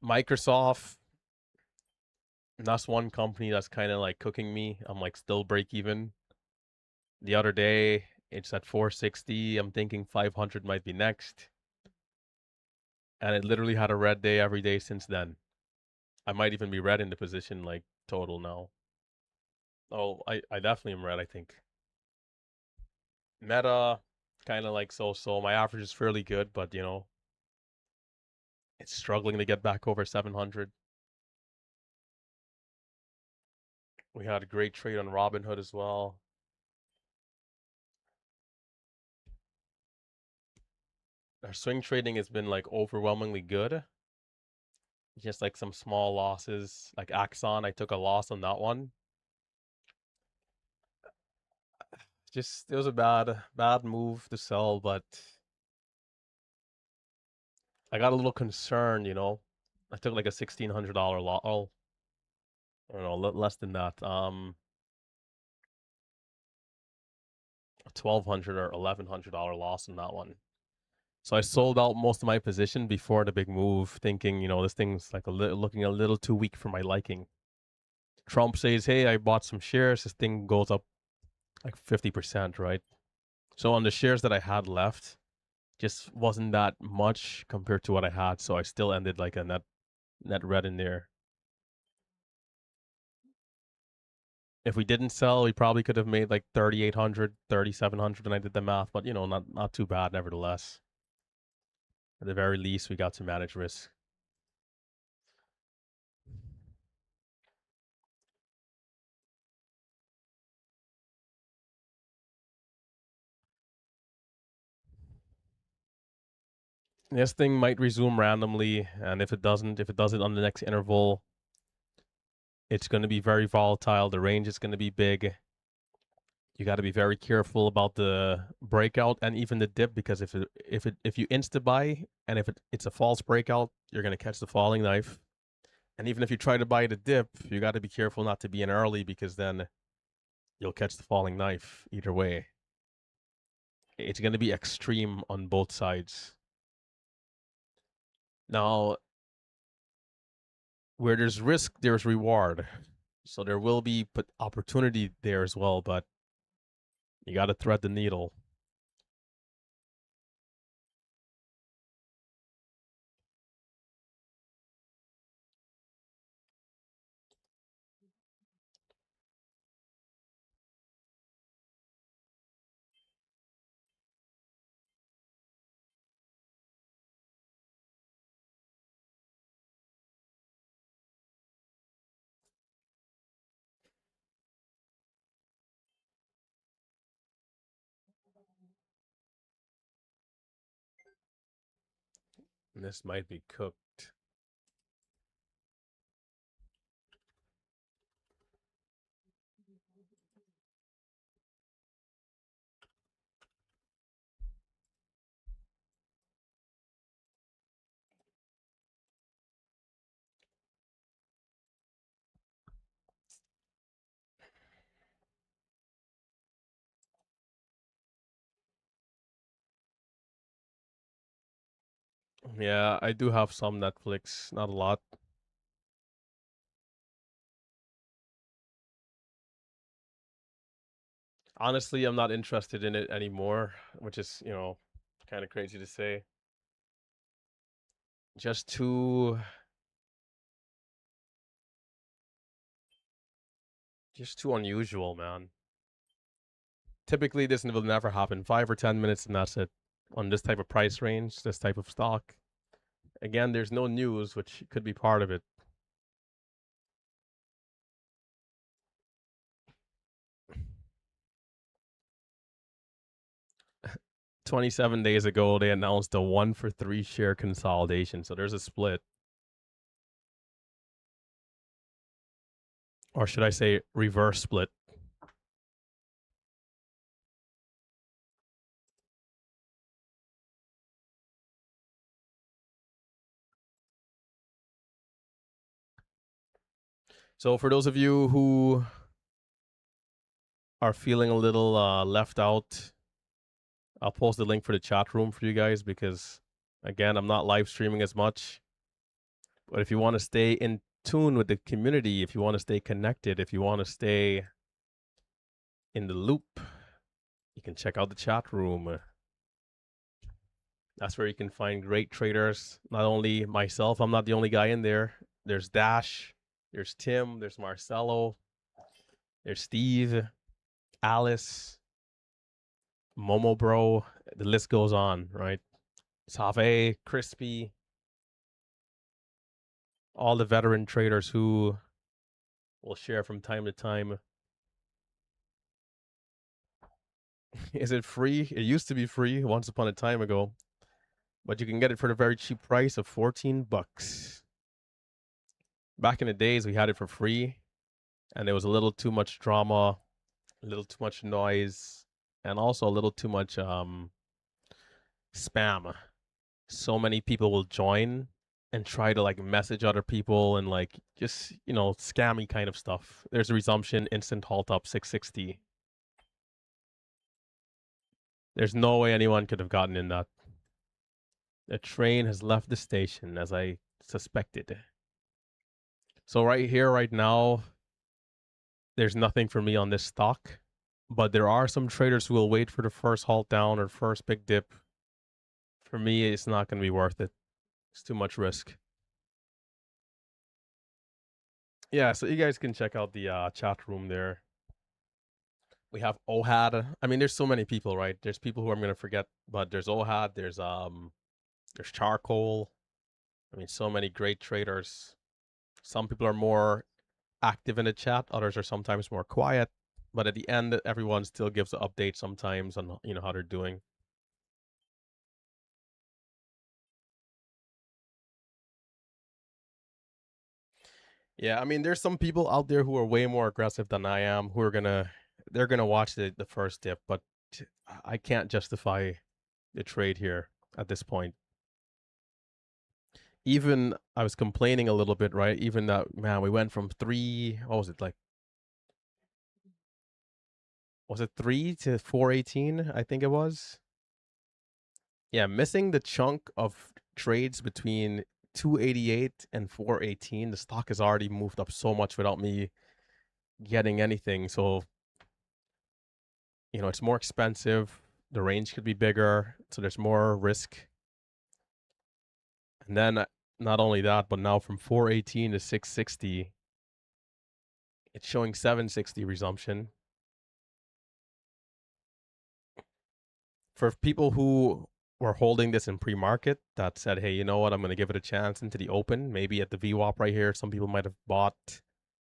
Microsoft. That's one company that's kind of like cooking me. I'm like still break even. The other day, it's at 460. I'm thinking 500 might be next. And it literally had a red day every day since then. I might even be red in the position, like, total now. Oh, I definitely am red, I think. Meta, kind of like so. My average is fairly good, but, it's struggling to get back over 700. We had a great trade on Robinhood as well. Our swing trading has been like overwhelmingly good. Just like some small losses, like Axon, I took a loss on that one. Just it was a bad move to sell, but I got a little concerned. I took like a $1,600 loss. Oh, I don't know, less than that. 1,200 or $1,100 loss in that one. So I sold out most of my position before the big move, thinking, this thing's like looking a little too weak for my liking. Trump says, "Hey, I bought some shares." This thing goes up like 50%, right? So on the shares that I had left, just wasn't that much compared to what I had. So I still ended like a net red in there. If we didn't sell, we probably could have made like 3,800, 3,700 when I did the math, but not too bad nevertheless. At the very least, we got to manage risk. This thing might resume randomly, and if it does it on the next interval, it's going to be very volatile. The range is going to be big. You got to be very careful about the breakout and even the dip, because if you insta buy and if it's a false breakout, you're going to catch the falling knife. And even if you try to buy the dip, you got to be careful not to be in early, because then you'll catch the falling knife either way. It's going to be extreme on both sides. Now, where there's risk, there's reward. So there will be opportunity there as well, but you got to thread the needle. And this might be cooked. Yeah, I do have some Netflix, not a lot. Honestly, I'm not interested in it anymore, which is, kind of crazy to say. Just too unusual, man. Typically, this will never happen. 5 or 10 minutes, and that's it. On this type of price range, this type of stock. Again, there's no news, which could be part of it. 27 days ago, they announced a 1-for-3 share consolidation. So there's a split. Or should I say reverse split? So for those of you who are feeling a little left out, I'll post the link for the chat room for you guys, because, again, I'm not live streaming as much. But if you want to stay in tune with the community, if you want to stay connected, if you want to stay in the loop, You can check out the chat room. That's where you can find great traders. Not only myself, I'm not the only guy in there. There's Dash, there's Tim, there's Marcelo, there's Steve, Alice, Momo Bro. The list goes on, right? Save, Crispy, all the veteran traders who will share from time to time. Is it free? It used to be free once upon a time ago, but you can get it for the very cheap price of 14 bucks. Back in the days, we had it for free, and there was a little too much drama, a little too much noise, and also a little too much spam. So many people will join and try to like message other people and like just scammy kind of stuff. There's a resumption, instant halt up 660. There's no way anyone could have gotten in that. The train has left the station, as I suspected. So right here, right now, there's nothing for me on this stock, but there are some traders who will wait for the first halt down or first big dip. For me, it's not going to be worth it. It's too much risk. Yeah, so you guys can check out the chat room there. We have Ohad. I mean, there's so many people, right? There's people who I'm gonna forget, but there's Ohad. There's Charcoal. I mean, so many great traders. Some people are more active in the chat. Others are sometimes more quiet. But at the end, everyone still gives an update sometimes on how they're doing. Yeah, I mean, there's some people out there who are way more aggressive than I am, who are they're gonna watch the first dip, but I can't justify the trade here at this point. Even I was complaining a little bit, right? Even that, man, we went from what was it like? Was it 3 to 418? I think it was. Yeah, missing the chunk of trades between 288 and 418. The stock has already moved up so much without me getting anything. So, it's more expensive. The range could be bigger. So there's more risk. And then not only that, but now from 418 to 660, it's showing 760 resumption. For people who were holding this in pre-market that said, hey, you know what, I'm going to give it a chance into the open, maybe at the VWAP right here, some people might have bought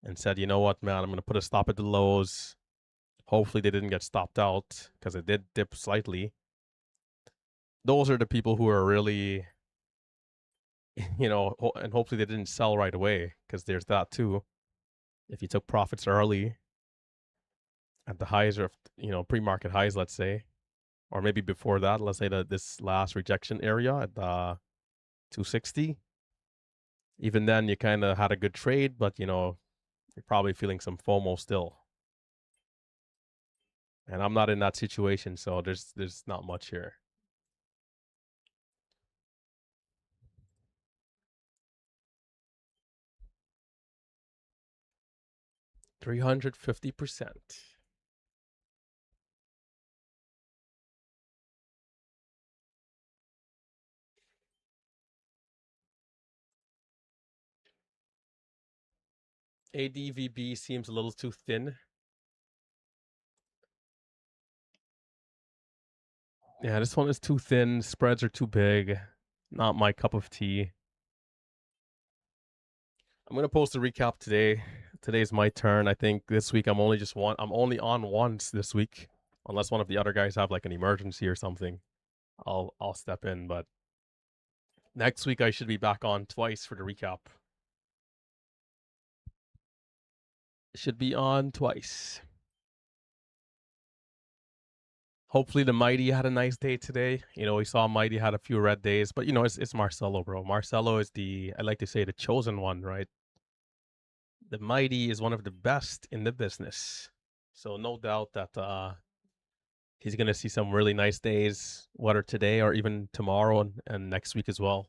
and said, you know what, man, I'm going to put a stop at the lows. Hopefully they didn't get stopped out because it did dip slightly. Those are the people who are really, and hopefully they didn't sell right away, because there's that too. If you took profits early at the highs or, pre-market highs, let's say, or maybe before that, let's say that this last rejection area at 260. Even then, you kind of had a good trade, but you're probably feeling some FOMO still. And I'm not in that situation, so there's not much here. $350%. ADVB seems a little too thin. Yeah, this one is too thin. Spreads are too big. Not my cup of tea. I'm gonna post a recap today. Today's my turn. I think this week I'm only on once this week, unless one of the other guys have like an emergency or something. I'll step in, but next week I should be back on twice for the recap. Should be on twice. Hopefully the Mighty had a nice day today. We saw Mighty had a few red days, but it's Marcelo, bro. Marcelo is I like to say, the chosen one, right? The Mighty is one of the best in the business. So no doubt that he's gonna see some really nice days, whether today or even tomorrow and next week as well.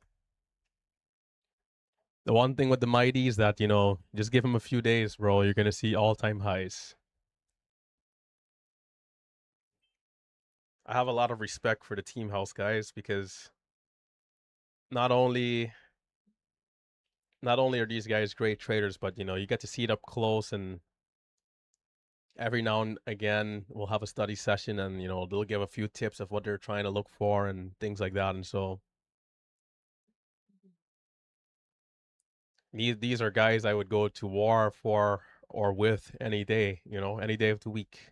The one thing with the Mighty is that, just give him a few days, bro. You're gonna see all-time highs. I have a lot of respect for the team house guys because not only not only are these guys great traders, but you get to see it up close, and every now and again we'll have a study session, and they'll give a few tips of what they're trying to look for and things like that. And so these are guys I would go to war for or with any day, any day of the week.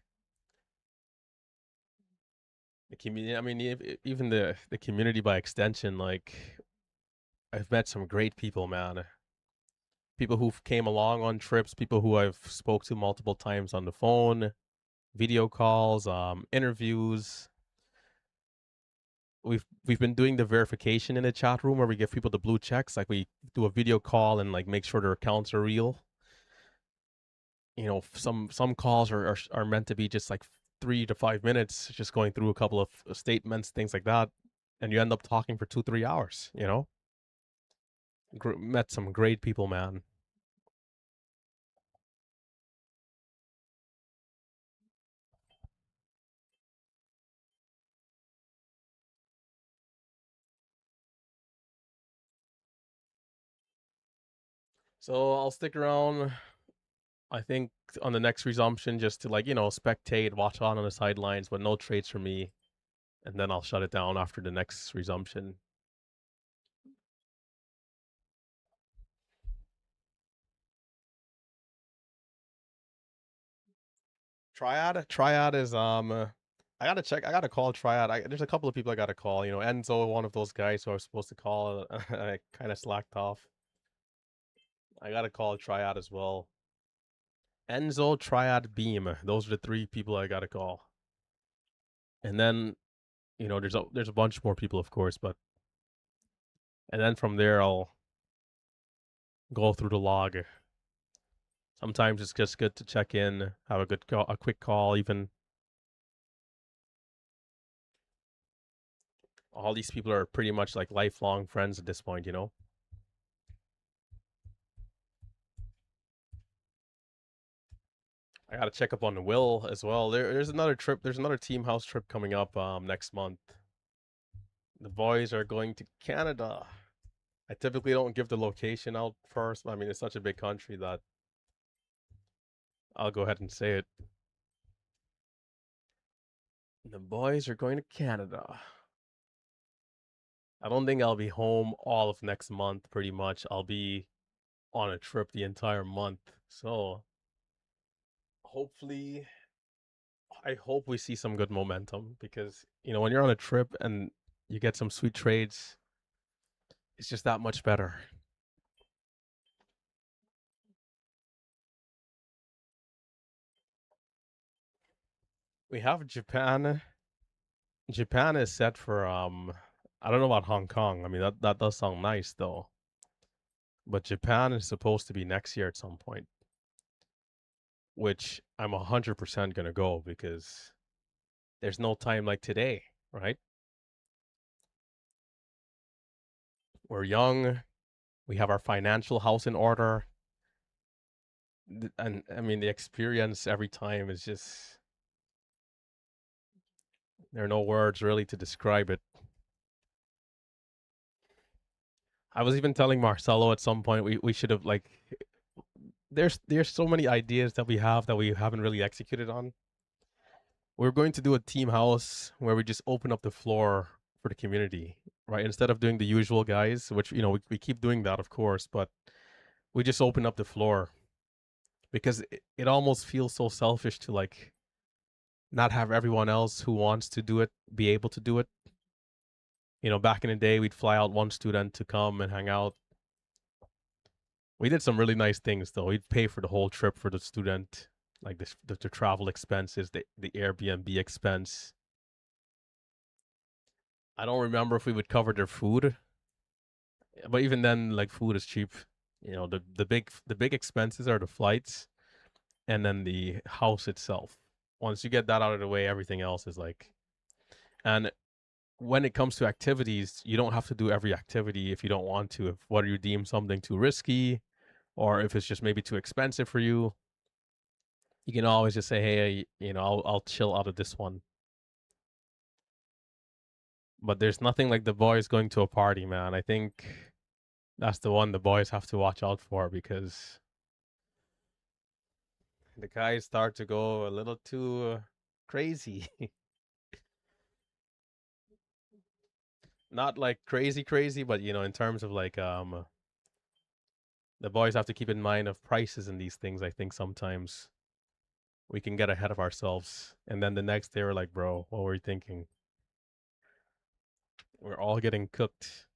The community, I mean, even the community by extension, like I've met some great people, man. People who came along on trips, people who I've spoke to multiple times on the phone, video calls, interviews. We've been doing the verification in the chat room where we give people the blue checks. Like we do a video call and like make sure their accounts are real. Some calls are meant to be just like 3 to 5 minutes, just going through a couple of statements, things like that, and you end up talking for 2 3 hours. Met some great people, man. So I'll stick around. I think on the next resumption, just to spectate, watch on the sidelines, but no trades for me, and then I'll shut it down after the next resumption. Triad is I gotta check. I gotta call Triad. There's a couple of people I gotta call. Enzo, one of those guys who I was supposed to call. I kind of slacked off. I gotta call Triad as well. Enzo, Triad, Beam. Those are the three people I gotta call. And then there's a bunch more people, of course, but and then from there I'll go through the log. Sometimes it's just good to check in, have a quick call. Even all these people are pretty much like lifelong friends at this point. I gotta check up on Will as well. There's another trip. There's another team house trip coming up next month. The boys are going to Canada. I typically don't give the location out first, but I mean it's such a big country that I'll go ahead and say it. The boys are going to Canada. I don't think I'll be home all of next month, pretty much. I'll be on a trip the entire month. So hopefully, I hope we see some good momentum because, when you're on a trip and you get some sweet trades, it's just that much better. We have Japan. Japan is set for I don't know about Hong Kong. I mean that does sound nice though. But Japan is supposed to be next year at some point, which I'm 100% gonna go because there's no time like today, right? We're young, we have our financial house in order, and I mean the experience every time is just there are no words really to describe it. I was even telling Marcelo at some point we should have like there's so many ideas that we have that we haven't really executed on. We're going to do a team house where we just open up the floor for the community, right? Instead of doing the usual guys, which we keep doing that, of course, but we just open up the floor because it almost feels so selfish to like not have everyone else who wants to do it be able to do it. Back in the day, we'd fly out one student to come and hang out. We did some really nice things though. We'd pay for the whole trip for the student, like the travel expenses, the Airbnb expense. I don't remember if we would cover their food, but even then, like food is cheap. The big expenses are the flights and then the house itself. Once you get that out of the way, everything else is like. And when it comes to activities, you don't have to do every activity if you don't want to. If whether you deem something too risky, or if it's just maybe too expensive for you, you can always just say, "Hey, I'll chill out of this one." But there's nothing like the boys going to a party, man. I think that's the one the boys have to watch out for because the guys start to go a little too crazy. Not like crazy, crazy, but in terms of like the boys have to keep in mind of prices and these things. I think sometimes we can get ahead of ourselves, and then the next day we're like, bro, what were you thinking? We're all getting cooked.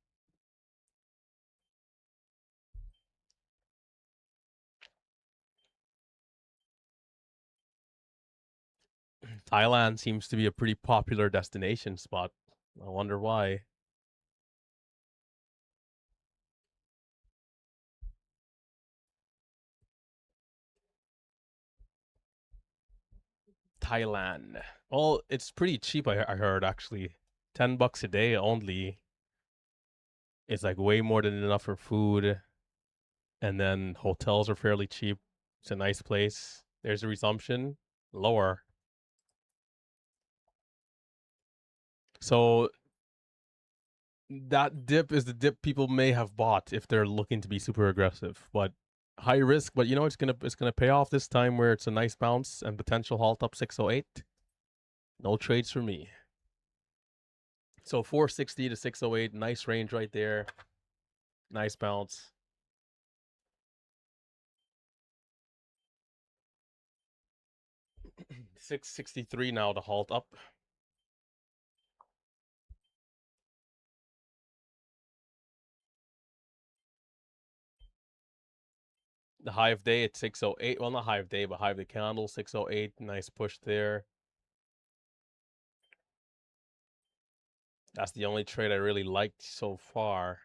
Thailand seems to be a pretty popular destination spot. I wonder why. Thailand. Well, it's pretty cheap. I heard actually, $10 a day only. It's like way more than enough for food, and then hotels are fairly cheap. It's a nice place. There's a resumption lower. So that dip is the dip people may have bought if they're looking to be super aggressive, but high risk. But it's gonna pay off this time where it's a nice bounce and potential halt up 608. No trades for me. So 460 to 608, nice range right there. Nice bounce. 663 now to halt up. The high of day at 608. Well, not high of day, but high of the candle, 608. Nice push there. That's the only trade I really liked so far.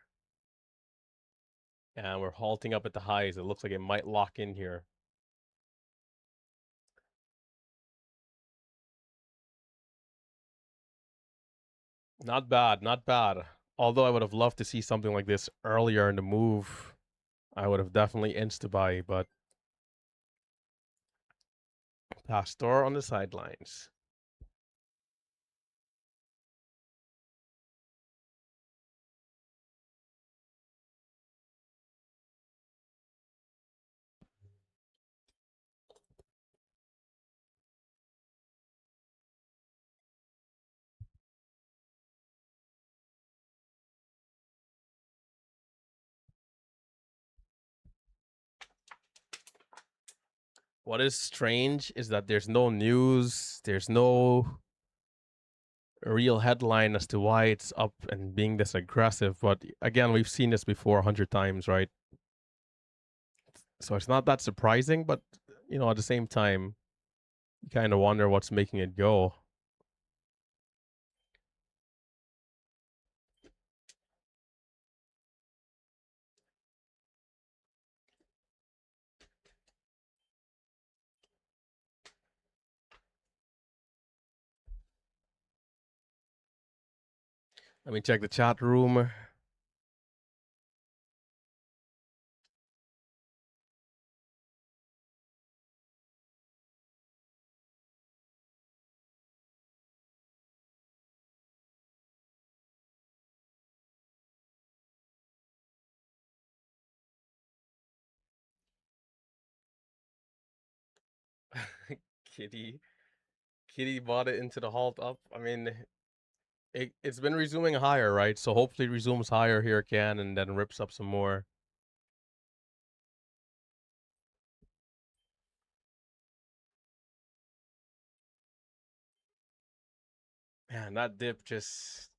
And we're halting up at the highs. It looks like it might lock in here. Not bad, not bad. Although I would have loved to see something like this earlier in the move. I would have definitely insta buy, but Pastor on the sidelines. What is strange is that there's no news, there's no real headline as to why it's up and being this aggressive. But again, we've seen this before 100 times, right? So it's not that surprising, but at the same time, you kind of wonder what's making it go. Let me check the chat room. Kitty, Kitty bought it into the halt up. I mean, it's been resuming higher, right? So hopefully it resumes higher here again and then rips up some more. Man, that dip just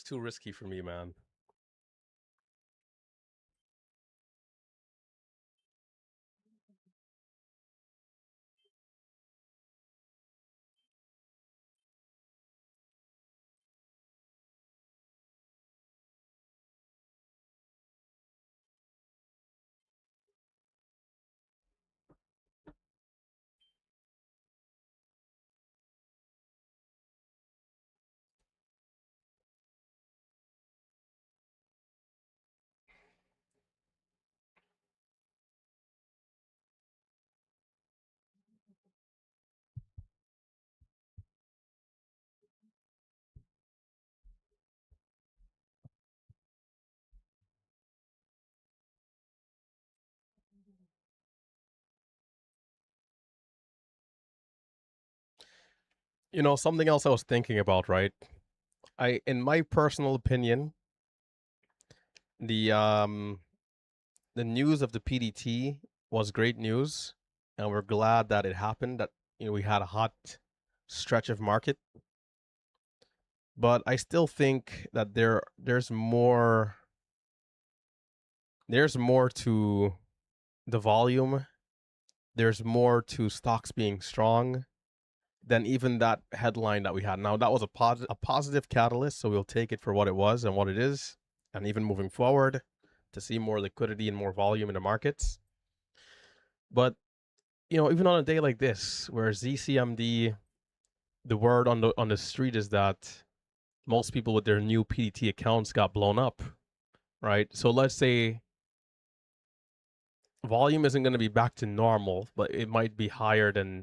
too risky for me, man. Something else I was thinking about, right? In my personal opinion, the um the news of the PDT was great news, and we're glad that it happened. That we had a hot stretch of market, but I still think that there's more to the volume. There's more to stocks being strong than even that headline that we had. Now that was a positive catalyst, so we'll take it for what it was and what it is, and even moving forward to see more liquidity and more volume in the markets. But even on a day like this, where ZCMD, the word on the street is that most people with their new PDT accounts got blown up, right? So let's say volume isn't going to be back to normal, but it might be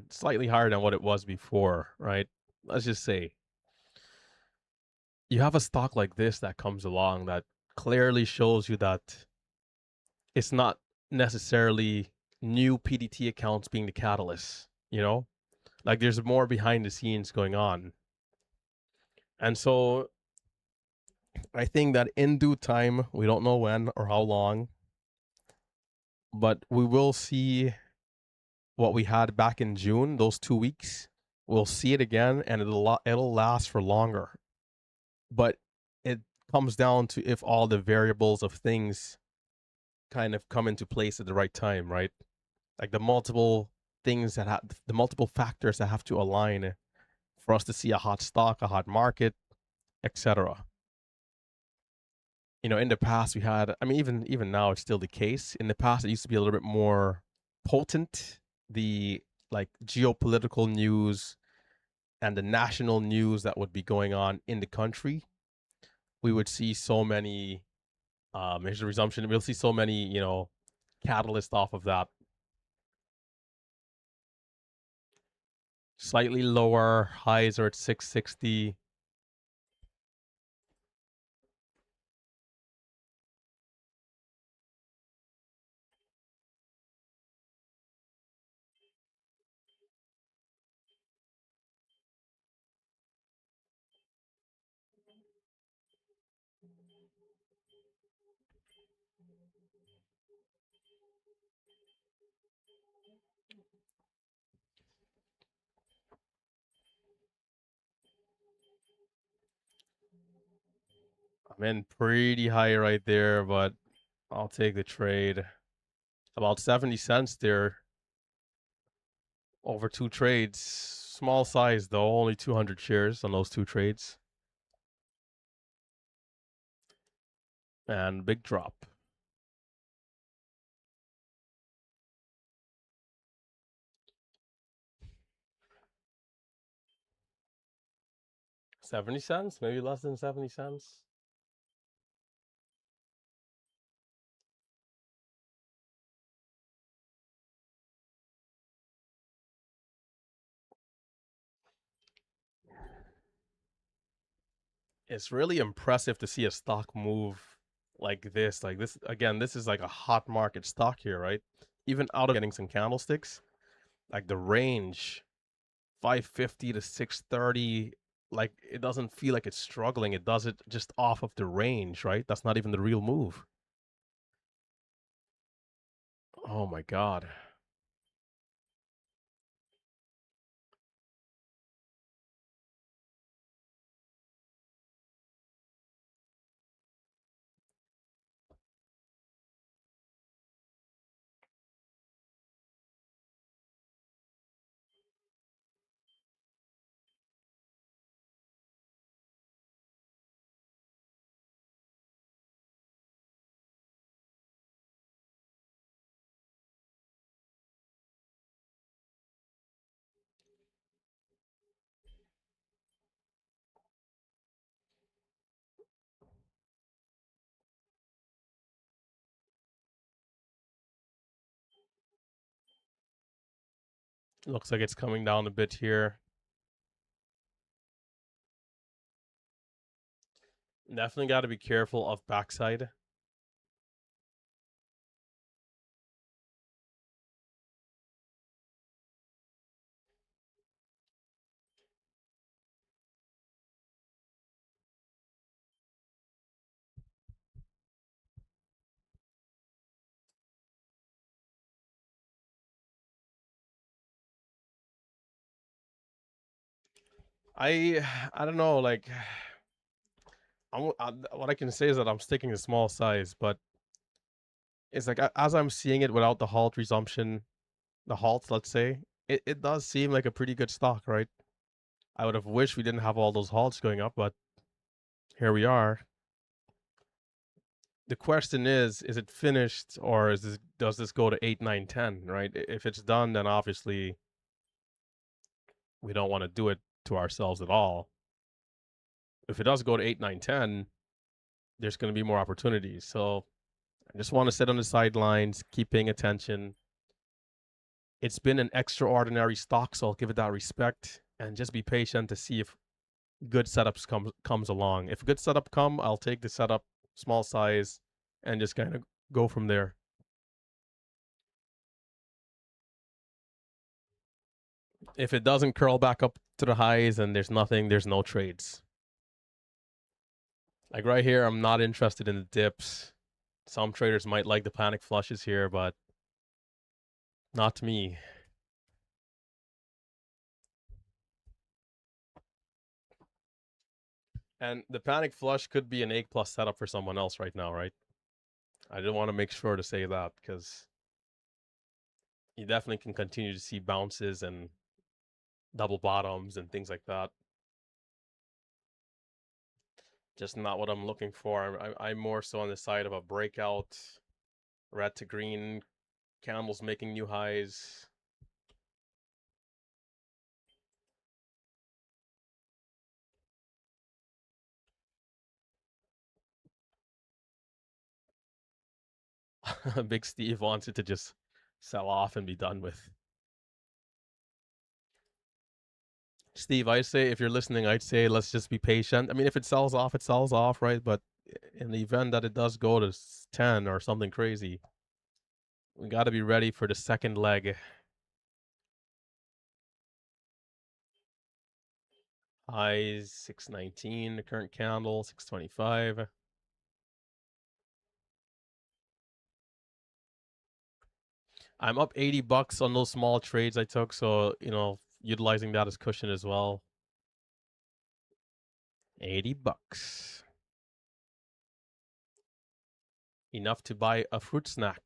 slightly higher than what it was before, right? Let's just say you have a stock like this that comes along that clearly shows you that it's not necessarily new PDT accounts being the catalyst, like there's more behind the scenes going on. And so I think that in due time, we don't know when or how long, but we will see what we had back in June, those 2 weeks. We'll see it again, and it'll last for longer. But it comes down to if all the variables of things kind of come into place at the right time, right? Like the multiple the multiple factors that have to align for us to see a hot stock, a hot market, etc. In the past we had, I mean, even now it's still the case. In the past, it used to be a little bit more potent. The like geopolitical news and the national news that would be going on in the country, we would see so many. Here's the resumption. We'll see so many, catalysts off of that. Slightly lower highs are at 660. I'm in pretty high right there, but I'll take the trade. About 70 cents there over two trades. Small size though, only 200 shares on those two trades. And big drop. $0.70, maybe less than 70 cents. It's really impressive to see a stock move like this. Like this again, this is like a hot market stock here, right? Even out of getting some candlesticks, like the range 550 to 630, like it doesn't feel like it's struggling. It does it just off of the range, right? That's not even the real move. Oh my god. Looks like it's coming down a bit here. Definitely got to be careful of backside. I don't know, like what I can say is that I'm sticking to small size, but it's like as I'm seeing it without the halt resumption, the halt, let's say, it does seem like a pretty good stock, right? I would have wished we didn't have all those halts going up, but here we are. The question is it finished or does this go to 8, 9, 10? Right? If it's done, then obviously we don't want to do it to ourselves at all. If it does go to 8, 9, 10, there's going to be more opportunities. So I just want to sit on the sidelines, keep paying attention. It's been an extraordinary stock, so I'll give it that respect and just be patient to see if good setups comes along. If a good setup come, I'll take the setup, small size, and just kind of go from there. If it doesn't curl back up to the highs and there's nothing, there's no trades. Like right here, I'm not interested in the dips. Some traders might like the panic flushes here, but not me. And the panic flush could be an A plus setup for someone else right now, right? I did want to make sure to say that because you definitely can continue to see bounces and double bottoms and things like that. Just not what I'm looking for. I'm more so on the side of a breakout, red to green, candles making new highs. Big Steve wants it to just sell off and be done with. Steve, I'd say if you're listening, I'd say let's just be patient. I mean, if it sells off, it sells off, right? But in the event that it does go to 10 or something crazy, we got to be ready for the second leg. Highs 619, the current candle 625. I'm up $80 on those small trades I took, so utilizing that as cushion as well. $80. Enough to buy a fruit snack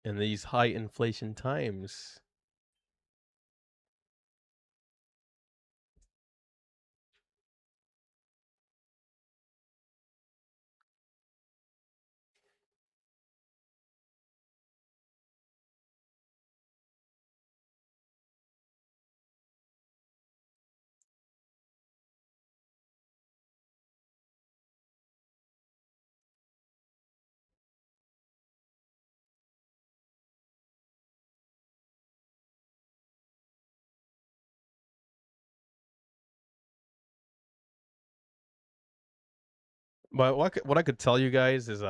in these high inflation times. But what I could tell you guys is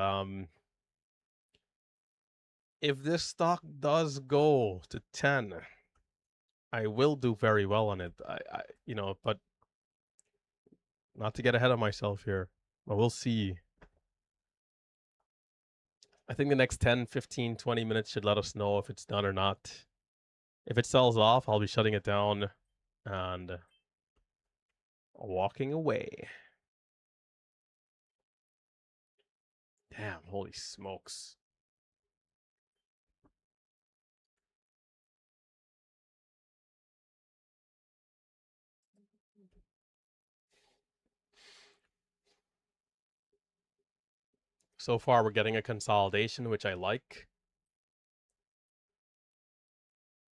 if this stock does go to 10, I will do very well on it. But not to get ahead of myself here. But we'll see. I think the next 10, 15, 20 minutes should let us know if it's done or not. If it sells off, I'll be shutting it down and walking away. Damn, holy smokes. So far, we're getting a consolidation, which I like.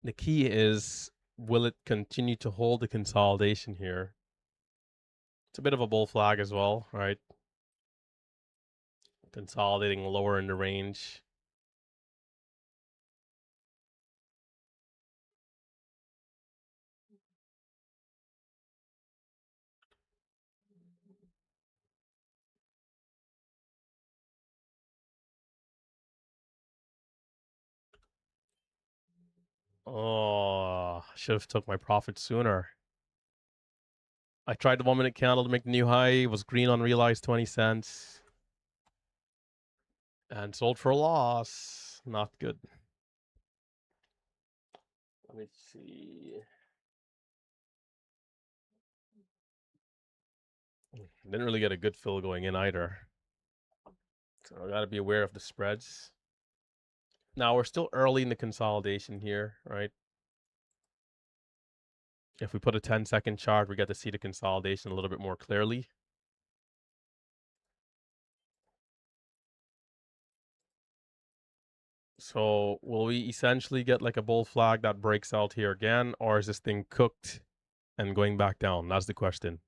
The key is, will it continue to hold the consolidation here? It's a bit of a bull flag as well, right? Consolidating lower in the range. Oh, should have took my profit sooner. I tried the 1 minute candle to make the new high. It was green unrealized 20 cents. And sold for a loss. Not good. Let me see. Didn't really get a good fill going in either. So I got to be aware of the spreads. Now we're still early in the consolidation here, right? If we put a 10-second chart, we get to see the consolidation a little bit more clearly. So will we essentially get like a bull flag that breaks out here again, or is this thing cooked and going back down? That's the question.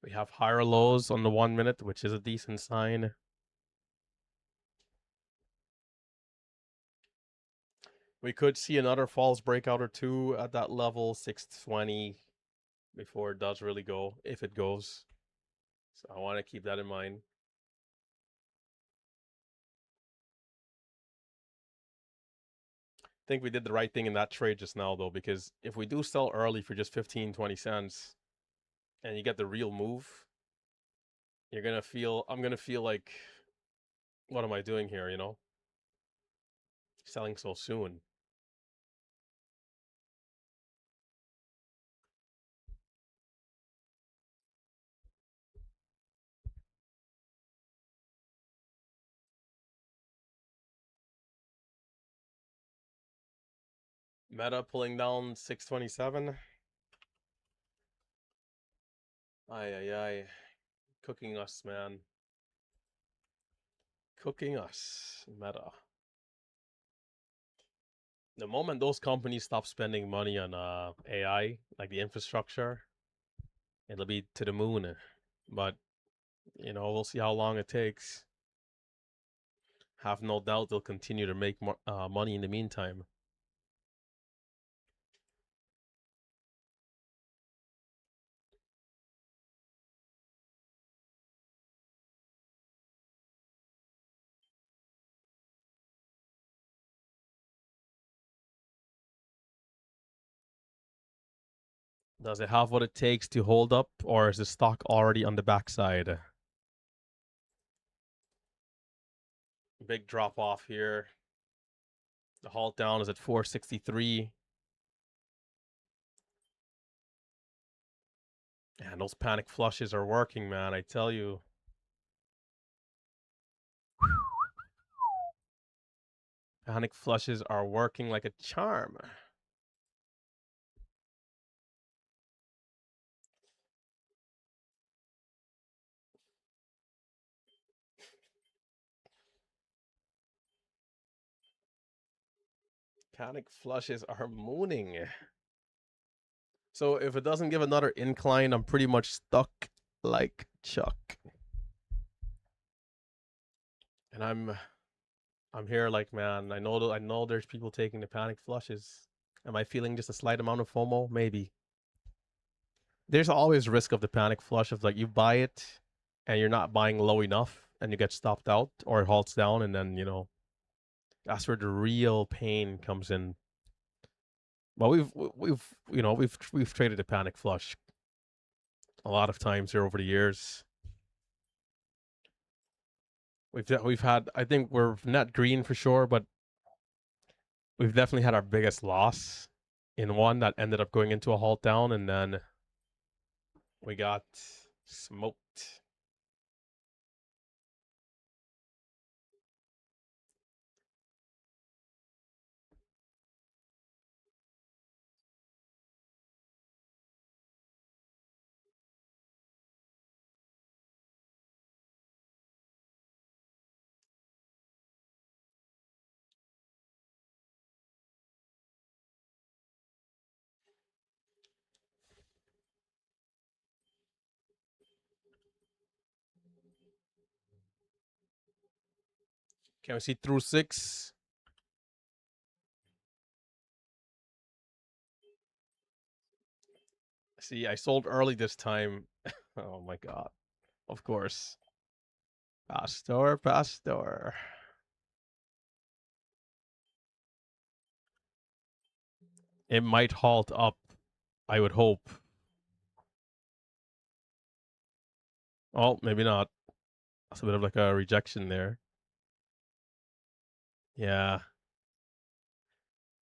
We have higher lows on the 1 minute, which is a decent sign. We could see another false breakout or two at that level, 620, before it does really go, if it goes. So I want to keep that in mind. I think we did the right thing in that trade just now, though, because if we do sell early for just 15, 20 cents and you get the real move, you're going to feel, I'm going to feel like, what am I doing here, you know? Selling so soon. Meta pulling down 627. Ay, ay, ay. Cooking us, man. Cooking us. Meta. The moment those companies stop spending money on AI, like the infrastructure, it'll be to the moon. But, you know, we'll see how long it takes. Have no doubt they'll continue to make money in the meantime. Does it have what it takes to hold up, or is the stock already on the backside? Big drop off here. The halt down is at 463. And those panic flushes are working, man. I tell you. Panic flushes are working like a charm. Panic flushes are mooning. So if it doesn't give another incline, I'm pretty much stuck like Chuck. And I'm here like, man, I know there's people taking the panic flushes. Am I feeling just a slight amount of FOMO? Maybe. There's always risk of the panic flush of like you buy it and you're not buying low enough and you get stopped out or it halts down and then, you know, that's where the real pain comes in. Well, we've traded a panic flush a lot of times here over the years. We've had, I think we're net green for sure, but we've definitely had our biggest loss in one that ended up going into a halt down, and then we got smoked. Can we see through 6? See, I sold early this time. Oh my god. Of course. Pastor. It might halt up, I would hope. Oh, maybe not. That's a bit of like a rejection there. Yeah.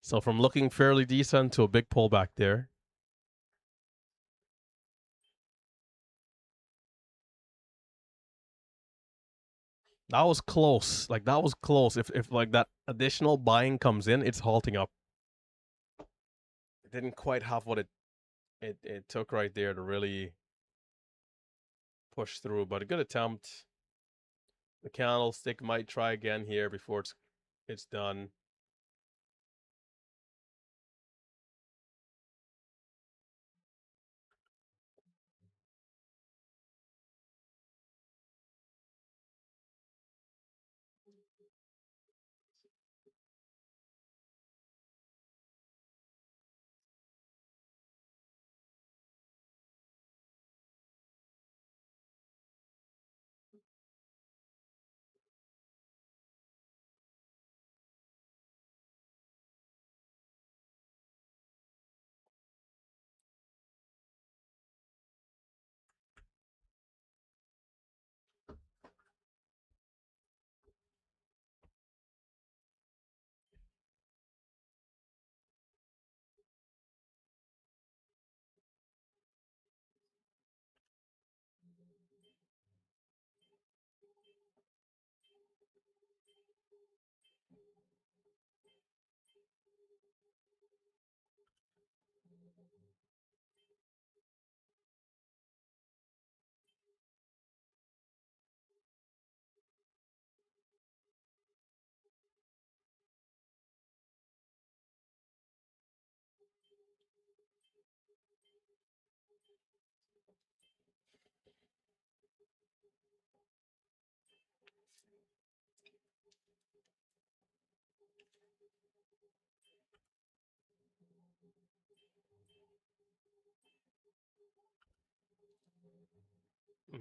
So from looking fairly decent to a big pullback there. That was close. Like that was close. If like that additional buying comes in, it's halting up. It didn't quite have what it took right there to really push through, but a good attempt. The candlestick might try again here before it's done.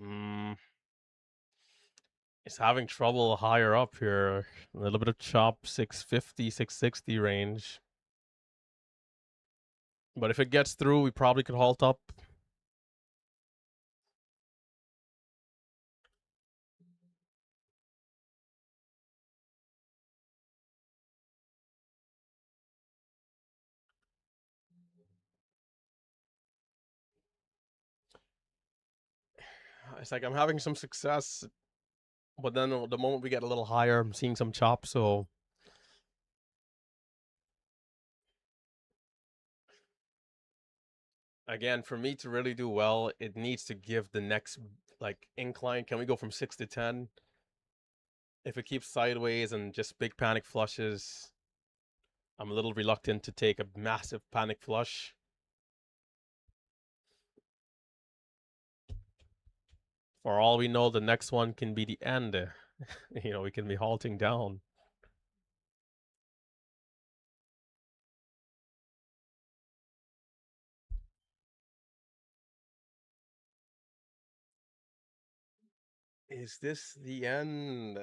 Mm, it's having trouble higher up here. A little bit of chop, 650, 660 range. But if it gets through, we probably could halt up. It's like I'm having some success, but then the moment we get a little higher, I'm seeing some chop. So again, for me to really do well, it needs to give the next like incline. Can we go from 6 to 10? If it keeps sideways and just big panic flushes, I'm a little reluctant to take a massive panic flush. For all we know, the next one can be the end. We can be halting down. Is this the end?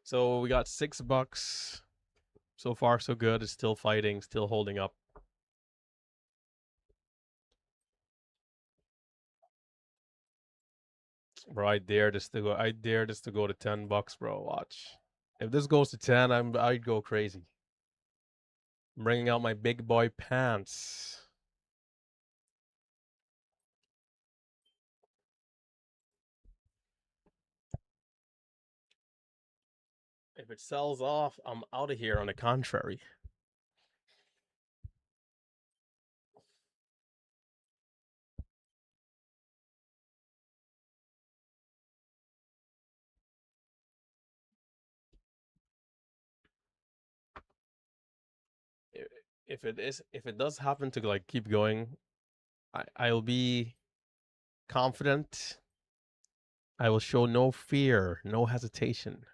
So we got $6. So far, so good. It's still fighting, still holding up. Bro, I dare this to go to $10, bro. Watch. If this goes to 10, I'd go crazy. I'm bringing out my big boy pants. If it sells off, I'm out of here on the contrary. If it does happen to like keep going, I'll be confident. I will show no fear, no hesitation.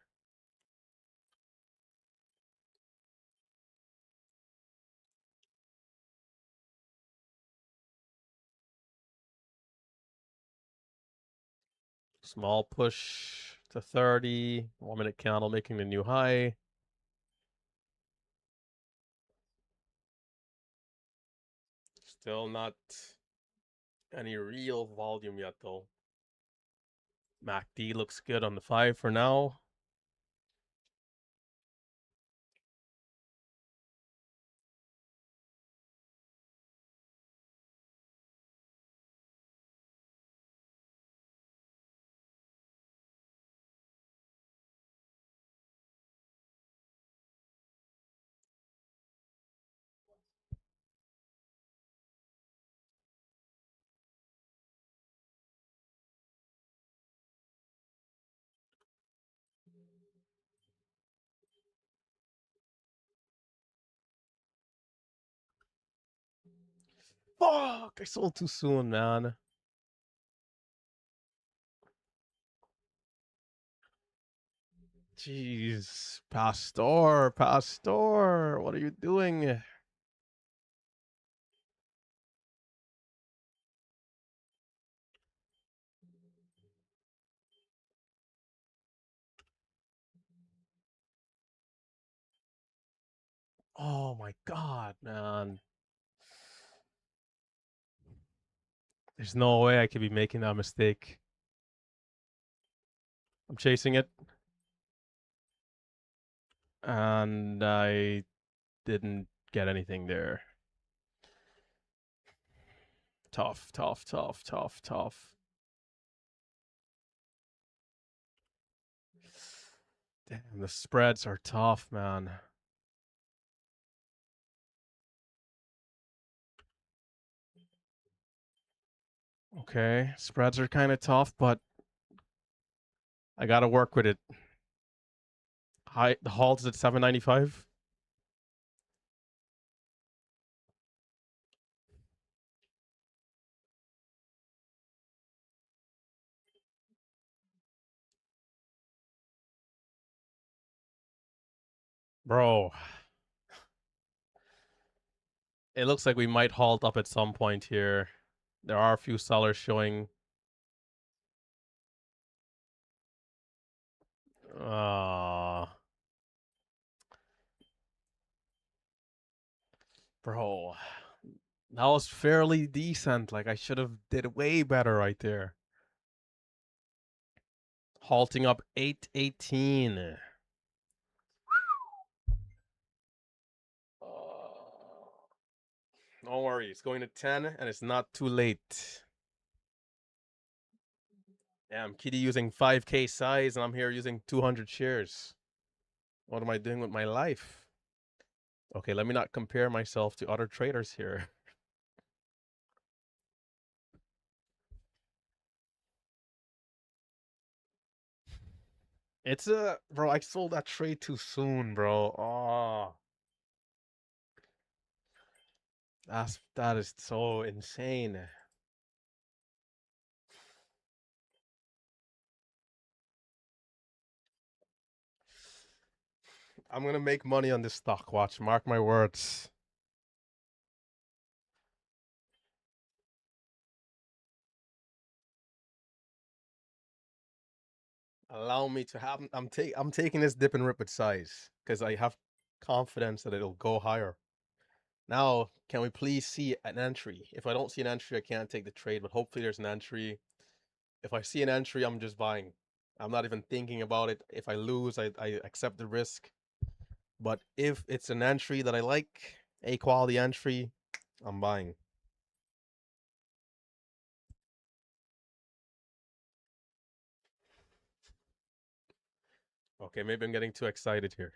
Small push to 30. 1 minute candle making the new high. Still not any real volume yet, though. MACD looks good on the 5 for now. Fuck! I sold too soon, man. Jeez. Pastor, Pastor, what are you doing? Oh my god, man. There's no way I could be making that mistake. I'm chasing it. And I didn't get anything there. Tough, tough, tough, tough, tough. Damn, the spreads are tough, man. Okay, spreads are kind of tough, but I gotta work with it. The halt is at 795. Bro, it looks like we might halt up at some point here. There are a few sellers showing. Bro, that was fairly decent. Like I should have did way better right there. Halting up 818. Don't worry, it's going to 10 and it's not too late. Damn, Kitty using 5K size and I'm here using 200 shares. What am I doing with my life? Okay, let me not compare myself to other traders here. It's bro, I sold that trade too soon, bro. Oh, that is so insane. I'm gonna make money on this stock. Watch, mark my words. Allow me to have. I'm taking this dip and rip with size because I have confidence that it'll go higher. Now, can we please see an entry? If I don't see an entry, I can't take the trade. But hopefully, there's an entry. If I see an entry, I'm just buying. I'm not even thinking about it. If I lose, I accept the risk. But if it's an entry that I like, a quality entry, I'm buying. Okay, maybe I'm getting too excited here.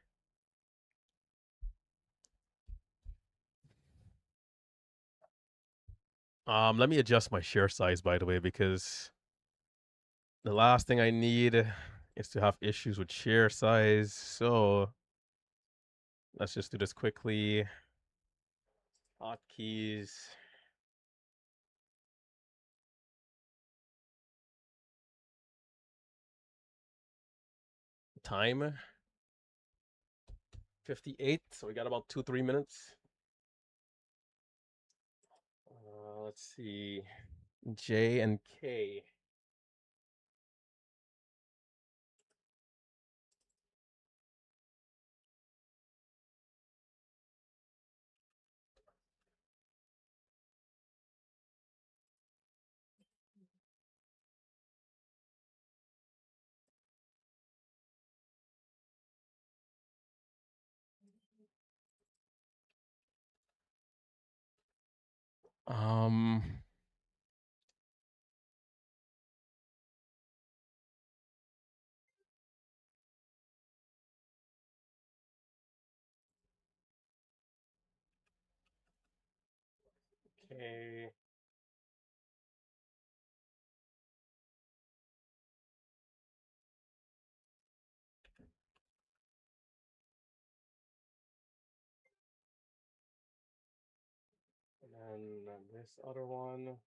Let me adjust my share size, by the way, because the last thing I need is to have issues with share size. So let's just do this quickly. Hotkeys. Time 58. So we got about 2-3 minutes. Let's see. J and K. Um. Okay. then this other one.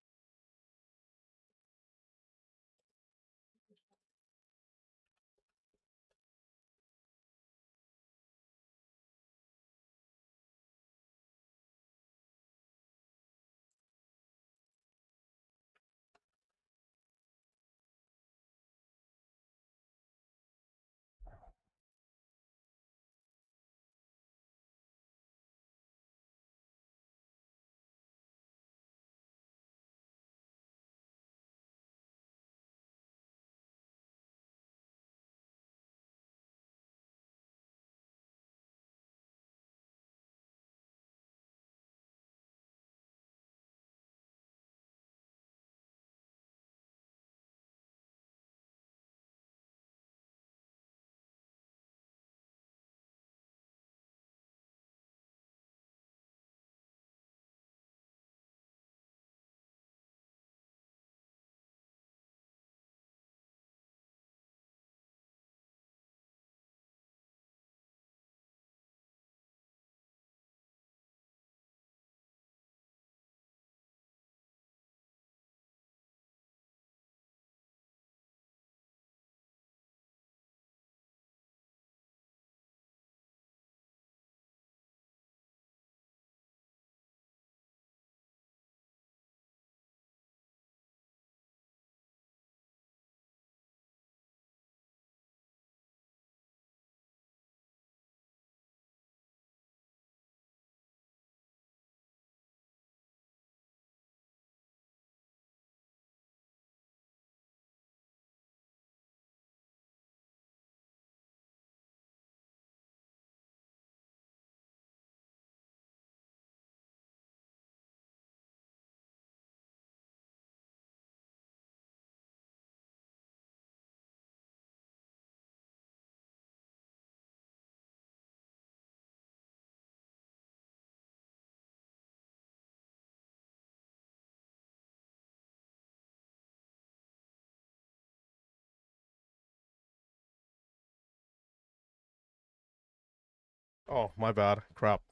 Oh, my bad. Crap.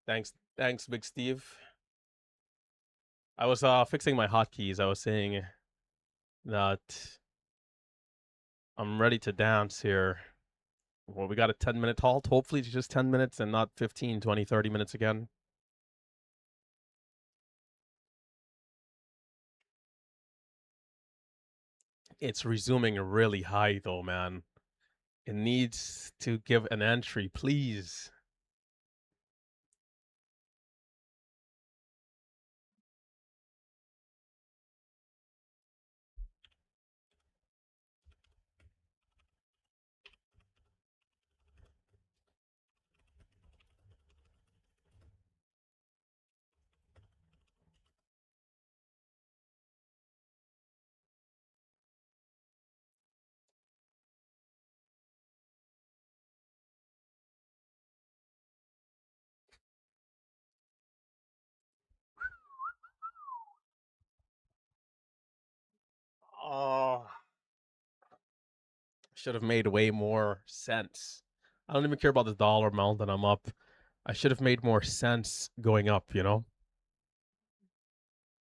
Thanks, Big Steve. I was fixing my hotkeys. I was saying that I'm ready to dance here. Well, we got a 10-minute halt. Hopefully it's just 10 minutes and not 15, 20, 30 minutes again. It's resuming really high though, man. It needs to give an entry, please. Oh, should have made way more sense. I don't even care about the dollar amount that I'm up. I should have made more sense going up, you know?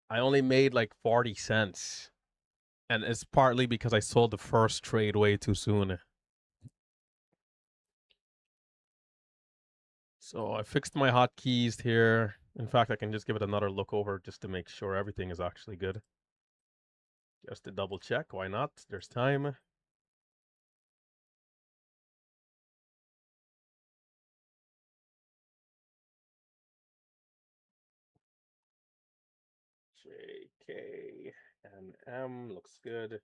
I only made like 40 cents. And it's partly because I sold the first trade way too soon. So I fixed my hotkeys here. In fact, I can just give it another look over just to make sure everything is actually good. Just to double check. Why not? There's time. J, K, and M looks good.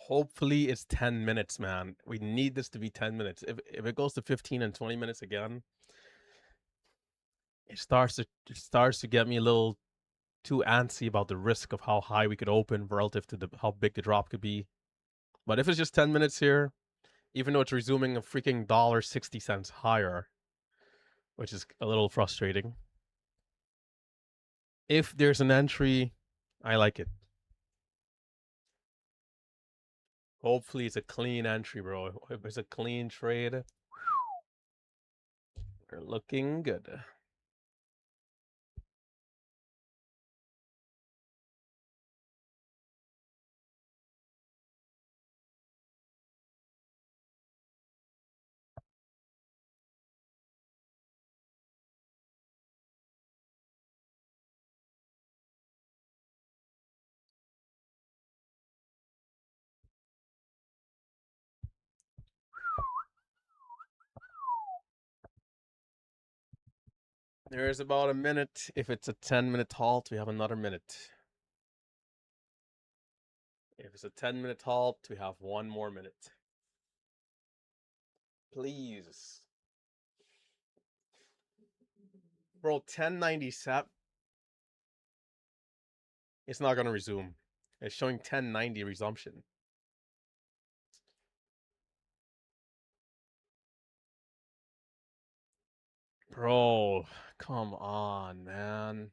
Hopefully it's 10 minutes, man. We need this to be 10 minutes. If it goes to 15 and 20 minutes again, it starts to get me a little too antsy about the risk of how high we could open relative to how big the drop could be. But if it's just 10 minutes here, even though it's resuming a freaking $1.60 higher, which is a little frustrating. If there's an entry, I like it. Hopefully, it's a clean entry, bro. If it's a clean trade, we're looking good. There's about a minute. If it's a 10-minute halt, we have another minute. If it's a 10-minute halt, we have one more minute. Please. Bro, 1097. It's not going to resume. It's showing 1090 resumption. Bro, come on, man.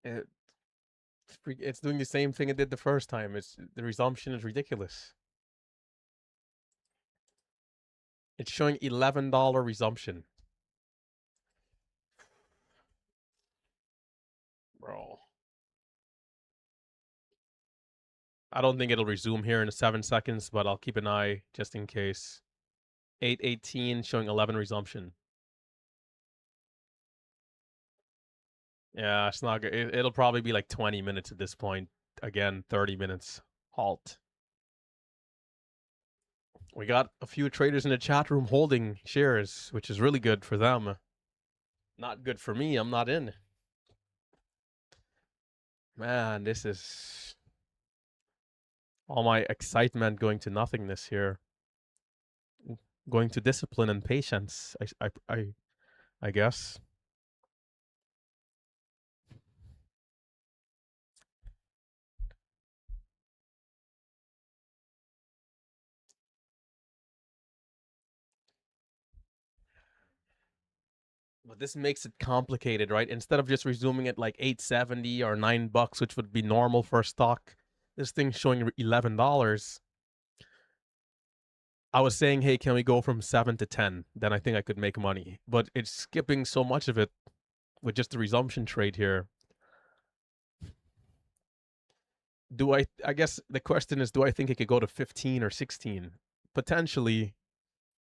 It, it's doing the same thing it did the first time. It's the resumption is ridiculous. It's showing $11 resumption. Bro. I don't think it'll resume here in 7 seconds, but I'll keep an eye just in case. 8:18 showing 11 resumption. Yeah, it's not good. It'll probably be like 20 minutes at this point. Again, 30 minutes halt. We got a few traders in the chat room holding shares, which is really good for them. Not good for me. I'm not in. Man, this is all my excitement going to nothingness here. Going to discipline and patience, I guess. But this makes it complicated, right? Instead of just resuming at like 870 or $9, which would be normal for a stock, this thing's showing $11. I was saying, hey, can we go from 7 to 10? Then I think I could make money. But it's skipping so much of it with just the resumption trade here. I guess the question is, do I think it could go to 15 or 16? Potentially,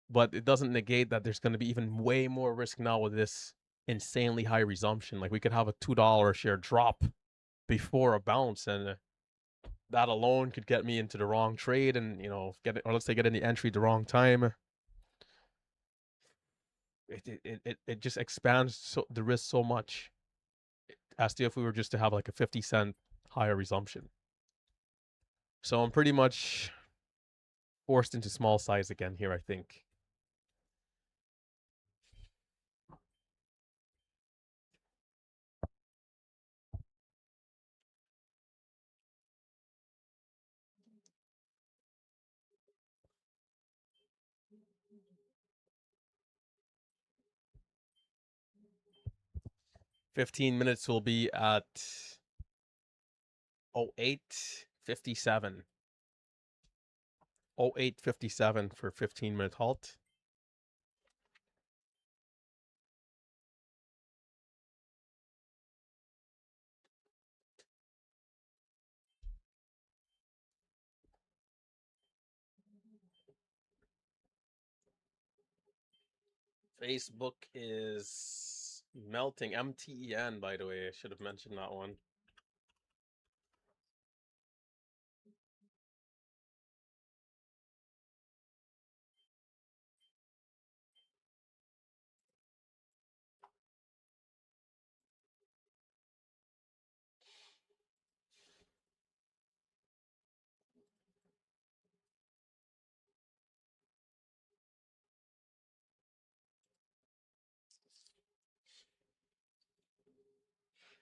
but it doesn't negate that there's going to be even way more risk now with this insanely high resumption. Like we could have a $2 share drop before a bounce, and that alone could get me into the wrong trade, and get it, or let's say get in the entry at the wrong time. It just expands the risk so much, as if we were just to have like a 50-cent higher resumption. So I'm pretty much forced into small size again here, I think. $15 minutes will be at 08:57. 08:57 for 15-minute halt. Facebook is melting. MTEN, by the way. I should have mentioned that one.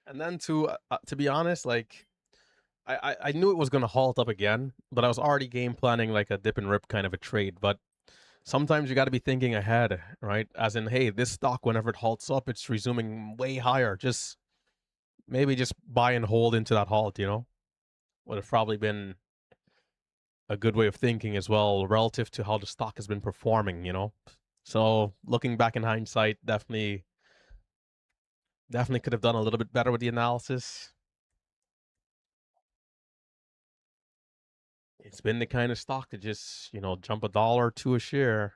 And then to be honest, like I knew it was gonna halt up again, but I was already game planning like a dip and rip kind of a trade. But sometimes you got to be thinking ahead, right? As in, hey, this stock whenever it halts up, it's resuming way higher. Just maybe just buy and hold into that halt. Would have probably been a good way of thinking as well, relative to how the stock has been performing. So looking back in hindsight, definitely could have done a little bit better with the analysis. It's been the kind of stock to just, jump a dollar or two a share.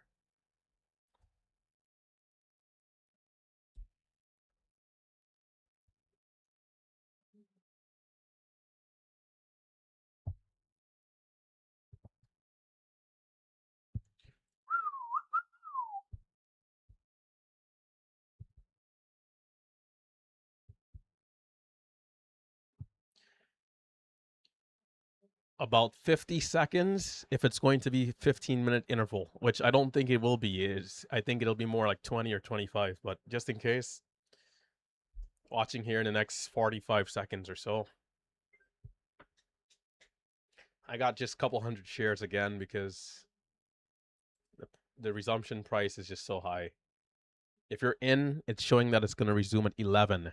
About 50 seconds if it's going to be 15-minute interval, which I don't think it will be. I think it'll be more like 20 or 25, but just in case, watching here in the next 45 seconds or so. I got just a couple hundred shares again because the resumption price is just so high. If you're in, it's showing that it's going to resume at 11.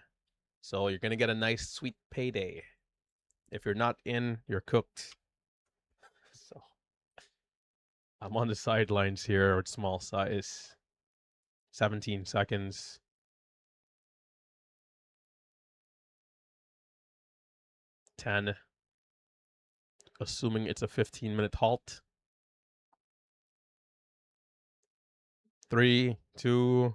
So you're going to get a nice sweet payday. If you're not in, you're cooked. So I'm on the sidelines here with small size. 17 seconds. 10. Assuming it's a 15-minute halt. 3, 2.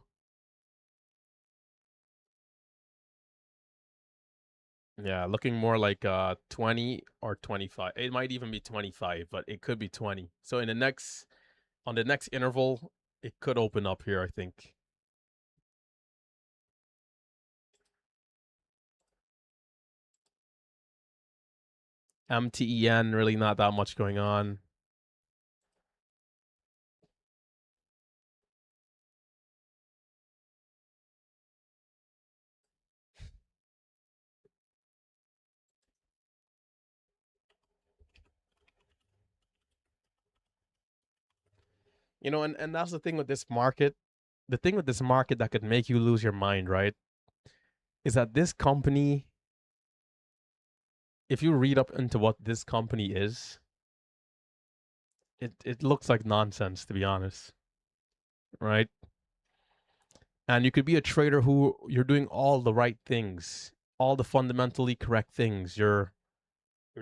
Yeah, looking more like 20 or 25. It might even be 25, but it could be 20. So on the next interval, it could open up here, I think. MTEN, really not that much going on. And that's the thing with this market. The thing with this market that could make you lose your mind, right? Is that this company, if you read up into what this company is, it looks like nonsense, to be honest. Right? And you could be a trader who you're doing all the right things, all the fundamentally correct things. You're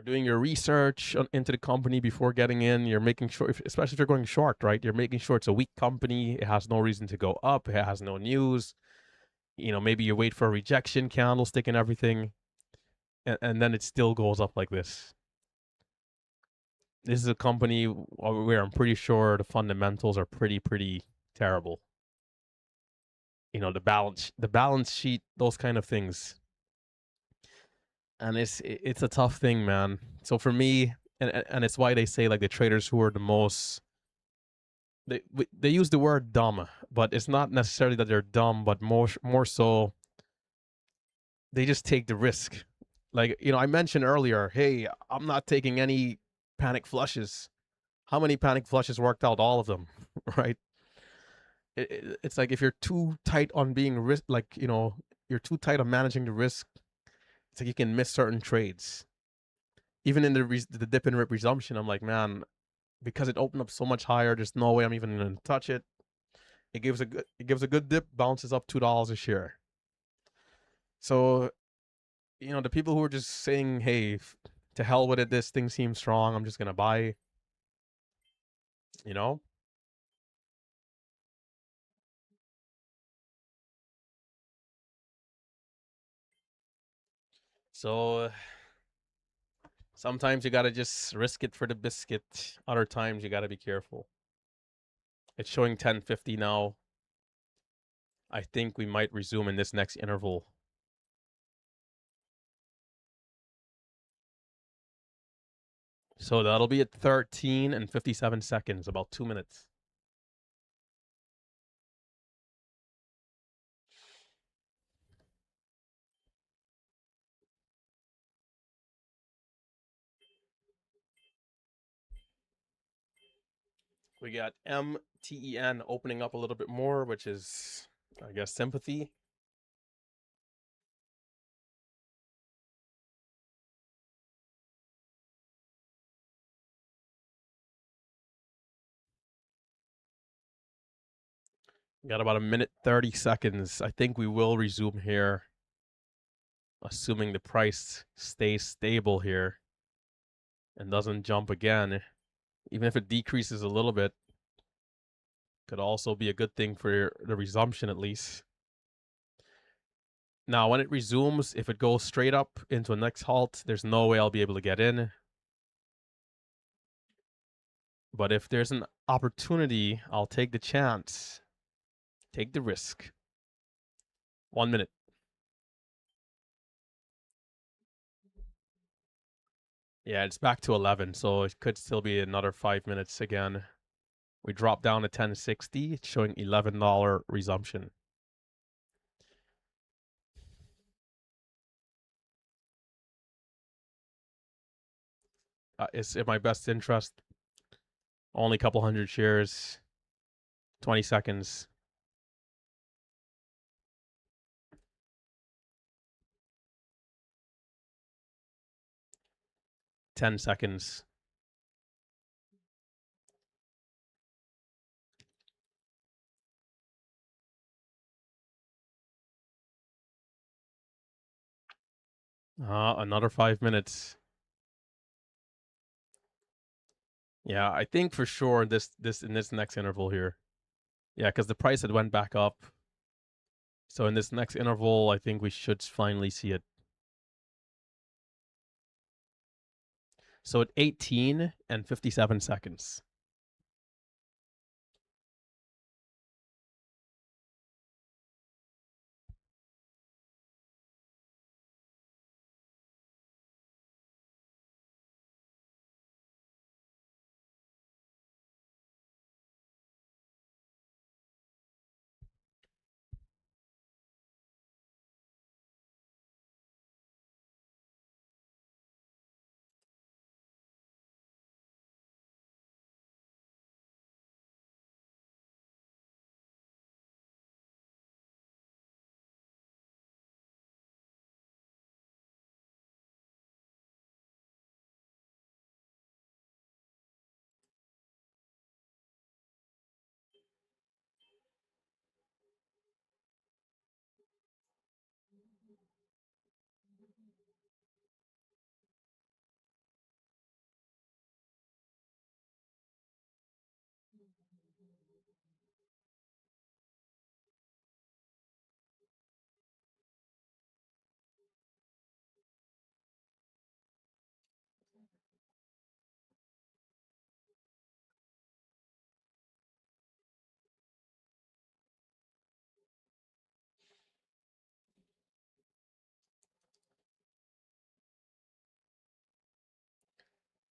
doing your research into the company before getting in. You're making sure, especially if you're going short, right? You're making sure it's a weak company. It has no reason to go up. It has no news. Maybe you wait for a rejection candlestick and everything, and then it still goes up like this. This is a company where I'm pretty sure the fundamentals are pretty terrible. The balance sheet, those kind of things, and it's a tough thing, man. So for me, and it's why they say like the traders who are the most they use the word dumb, but it's not necessarily that they're dumb, but more so they just take the risk. Like I mentioned earlier, hey, I'm not taking any panic flushes. How many panic flushes worked out? All of them, right? It's like if you're too tight on being risk, like you're too tight on managing the risk. It's like you can miss certain trades. Even in the dip and rip resumption, I'm like, man, because it opened up so much higher, there's no way I'm even gonna touch it. It gives a good dip, bounces up $2 a share. So, the people who are just saying, hey, to hell with it, this thing seems strong, I'm just gonna buy, you know? So sometimes you gotta just risk it for the biscuit. Other times you gotta be careful. It's showing 10:50 now. I think we might resume in this next interval. So that'll be at 13 and 57 seconds, about 2 minutes. We got MTEN opening up a little bit more, which is, I guess, sympathy. Got about a minute 30 seconds. I think we will resume here, assuming the price stays stable here and doesn't jump again. Even if it decreases a little bit, could also be a good thing for the resumption at least. Now, when it resumes, if it goes straight up into a next halt, there's no way I'll be able to get in. But if there's an opportunity, I'll take the chance. Take the risk. 1 minute. Yeah, it's back to 11, so it could still be another 5 minutes again. We dropped down to 1060. It's showing $11 resumption. It's in my best interest. Only a couple hundred shares. 20 seconds. 10 seconds. Another 5 minutes. Yeah, I think for sure this in this next interval here. Yeah, because the price had went back up. So in this next interval, I think we should finally see it. So at 18 and 57 seconds.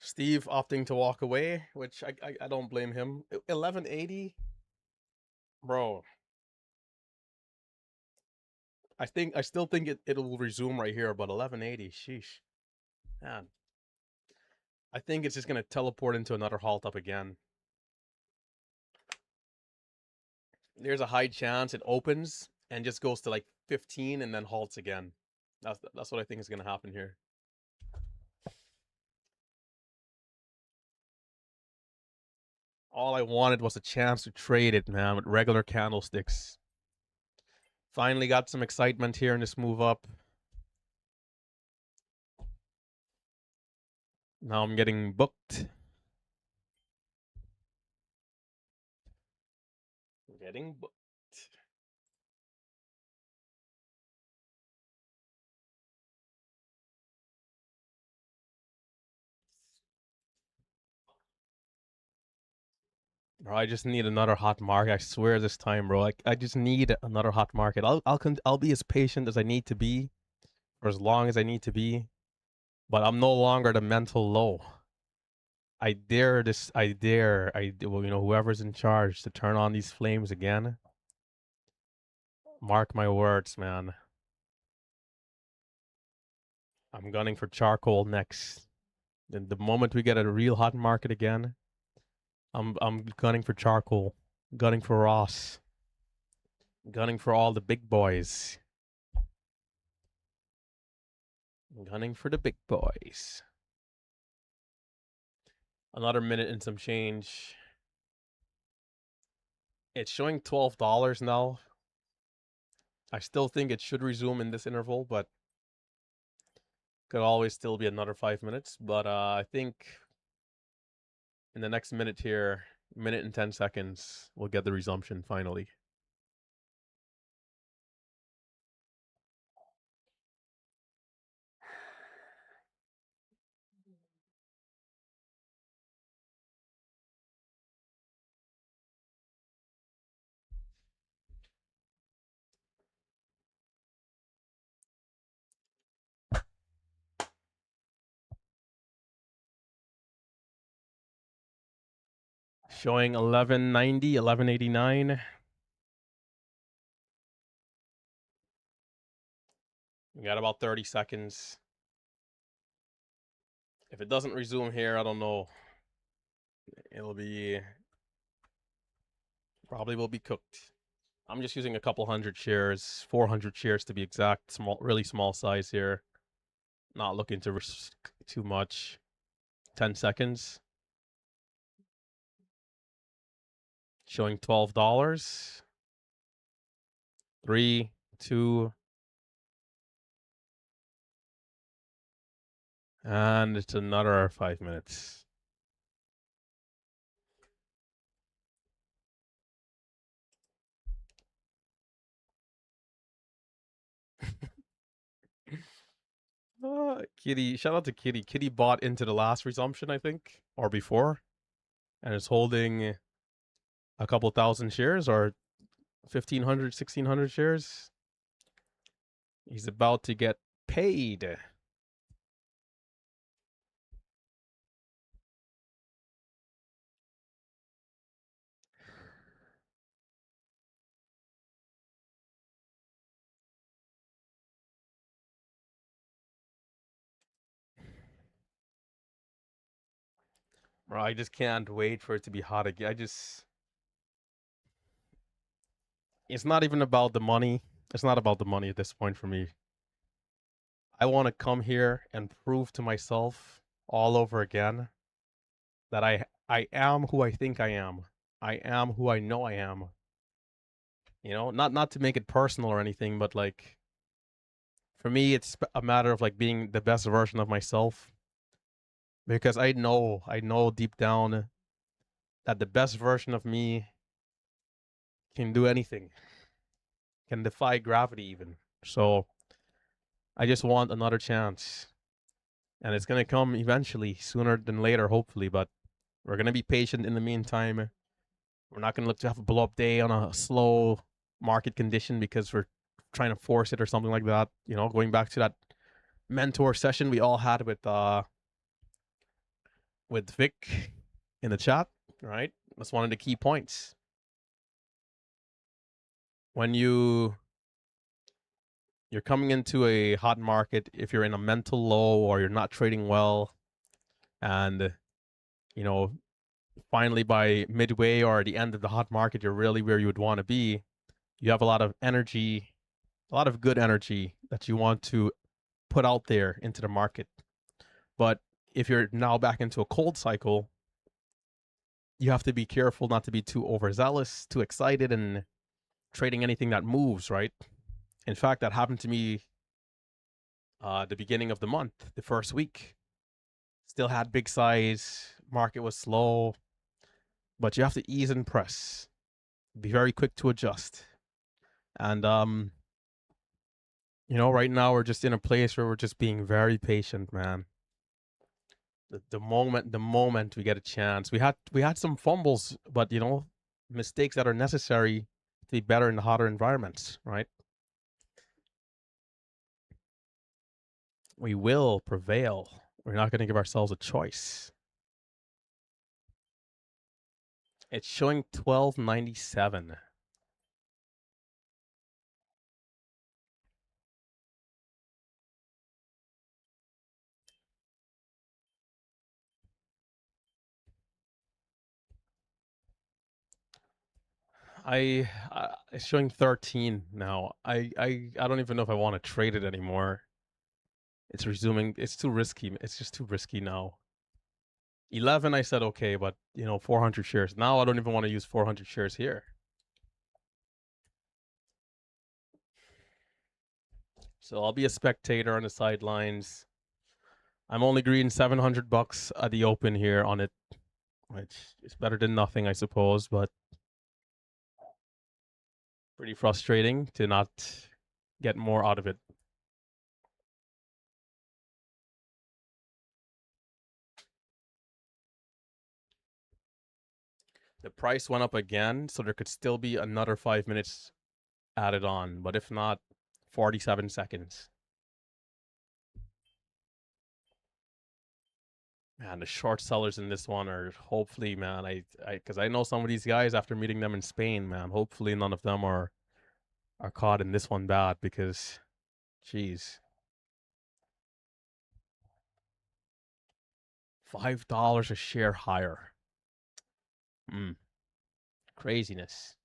Steve opting to walk away, which I don't blame him. 1180, bro. I still think it'll resume right here, but 1180, sheesh, man. I think it's just gonna teleport into another halt up again. There's a high chance it opens and just goes to like 15 and then halts again. That's what I think is gonna happen here. All I wanted was a chance to trade it, man, with regular candlesticks. Finally got some excitement here in this move up. Now I'm getting booked. Getting booked. Bro, I just need another hot market. I swear this time, bro. I just need another hot market. I'll be as patient as I need to be, for as long as I need to be. But I'm no longer the mental low. I dare this. Well, whoever's in charge to turn on these flames again. Mark my words, man. I'm gunning for charcoal next. And the moment we get a real hot market again, I'm gunning for charcoal, gunning for Ross, gunning for all the big boys, gunning for the big boys. Another minute and some change. It's showing $12 now. I still think it should resume in this interval, but could always still be another 5 minutes. But I think in the next minute here, minute and 10 seconds, we'll get the resumption finally. Showing 1190, 1189. We got about 30 seconds. If it doesn't resume here, I don't know. It'll be probably will be cooked. I'm just using a couple hundred shares, 400 shares to be exact. Small, really small size here. Not looking to risk too much. 10 seconds. Showing $12. 3, 2, and it's another 5 minutes. Kitty, shout out to Kitty. Kitty bought into the last resumption, I think, or before, and is holding a couple thousand shares or 1,500, 1,600 shares. He's about to get paid. Bro, I just can't wait for it to be hot again. It's not even about the money. It's not about the money at this point for me. I want to come here and prove to myself all over again that I am who I think I am. I am who I know I am. You know, not to make it personal or anything, but like for me it's a matter of like being the best version of myself because I know deep down that the best version of me can do anything, can defy gravity even. So I just want another chance. And it's going to come eventually, sooner than later, hopefully. But we're going to be patient in the meantime. We're not going to look to have a blow up day on a slow market condition because we're trying to force it or something like that. You know, going back to that mentor session we all had with Vic in the chat, right? That's one of the key points. When you're coming into a hot market, if you're in a mental low or you're not trading well, and you know, finally by midway or the end of the hot market, you're really where you would want to be. You have a lot of energy, a lot of good energy that you want to put out there into the market. But if you're now back into a cold cycle, you have to be careful not to be too overzealous, too excited, and trading anything that moves, right? In fact, that happened to me the beginning of the month, the first week. Still had big size, market was slow, but you have to ease and press. Be very quick to adjust. And you know, right now we're just in a place where we're just being very patient, man. The moment we get a chance. We had some fumbles, but you know, mistakes that are necessary to be better in the hotter environments, right? We will prevail. We're not going to give ourselves a choice. It's showing 1297. It's showing 13 now. I don't even know if I want to trade it anymore. It's resuming. It's too risky. It's just too risky now. 11, I said okay, but 400 shares. Now I don't even want to use 400 shares here. So I'll be a spectator on the sidelines. I'm only green $700 at the open here on it, which is better than nothing, I suppose, but pretty frustrating to not get more out of it. The price went up again, so there could still be another 5 minutes added on, but if not, 47 seconds. Man, the short sellers in this one are hopefully, man, because I know some of these guys after meeting them in Spain, man. Hopefully, none of them are caught in this one bad because, geez, $5 a share higher. Craziness.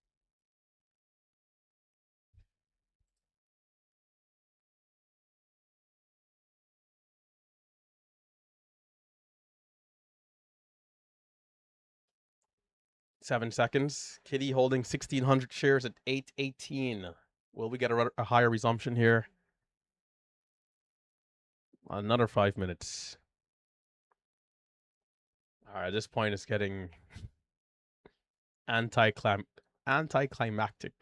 Seven seconds. Kitty holding 1,600 shares at 818. Will we get a higher resumption here? Another 5 minutes. All right, this point is getting anticlimactic.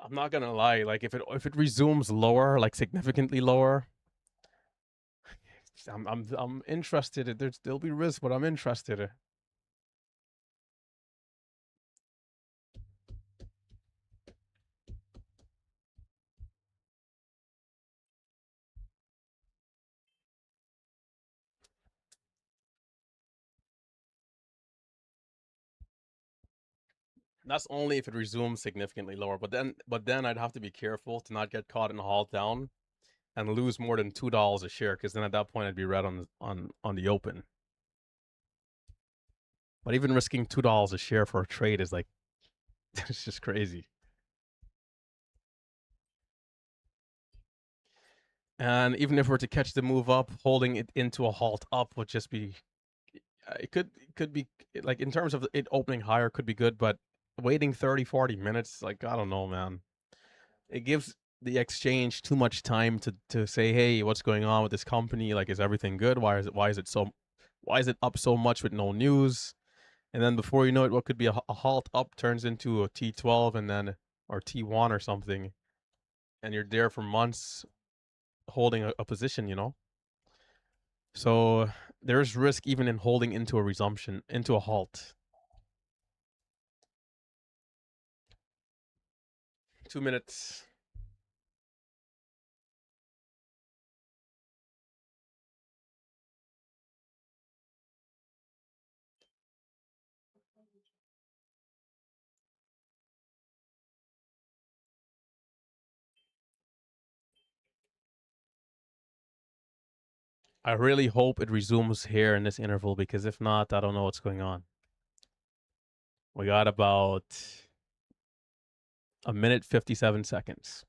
I'm not gonna lie, like if it resumes lower, like significantly lower, I'm interested. There'll be risk, but I'm interested. That's only if it resumes significantly lower. But then I'd have to be careful to not get caught in a halt down and lose more than $2 a share, because then at that point I'd be red on the open. But even risking $2 a share for a trade is like it's just crazy. And even if we're to catch the move up, holding it into a halt up would just be it could be like in terms of it opening higher could be good, but waiting 30-40 minutes, like I don't know, man. It gives the exchange too much time to say, hey, what's going on with this company? Like, is everything good? Why is it up so much with no news? And then before you know it, what could be a halt up turns into a T12 and then or T1 or something, and you're there for months holding a position. So there's risk even in holding into a resumption, into a halt. 2 minutes. I really hope it resumes here in this interval, because if not, I don't know what's going on. We got about a minute 57 seconds.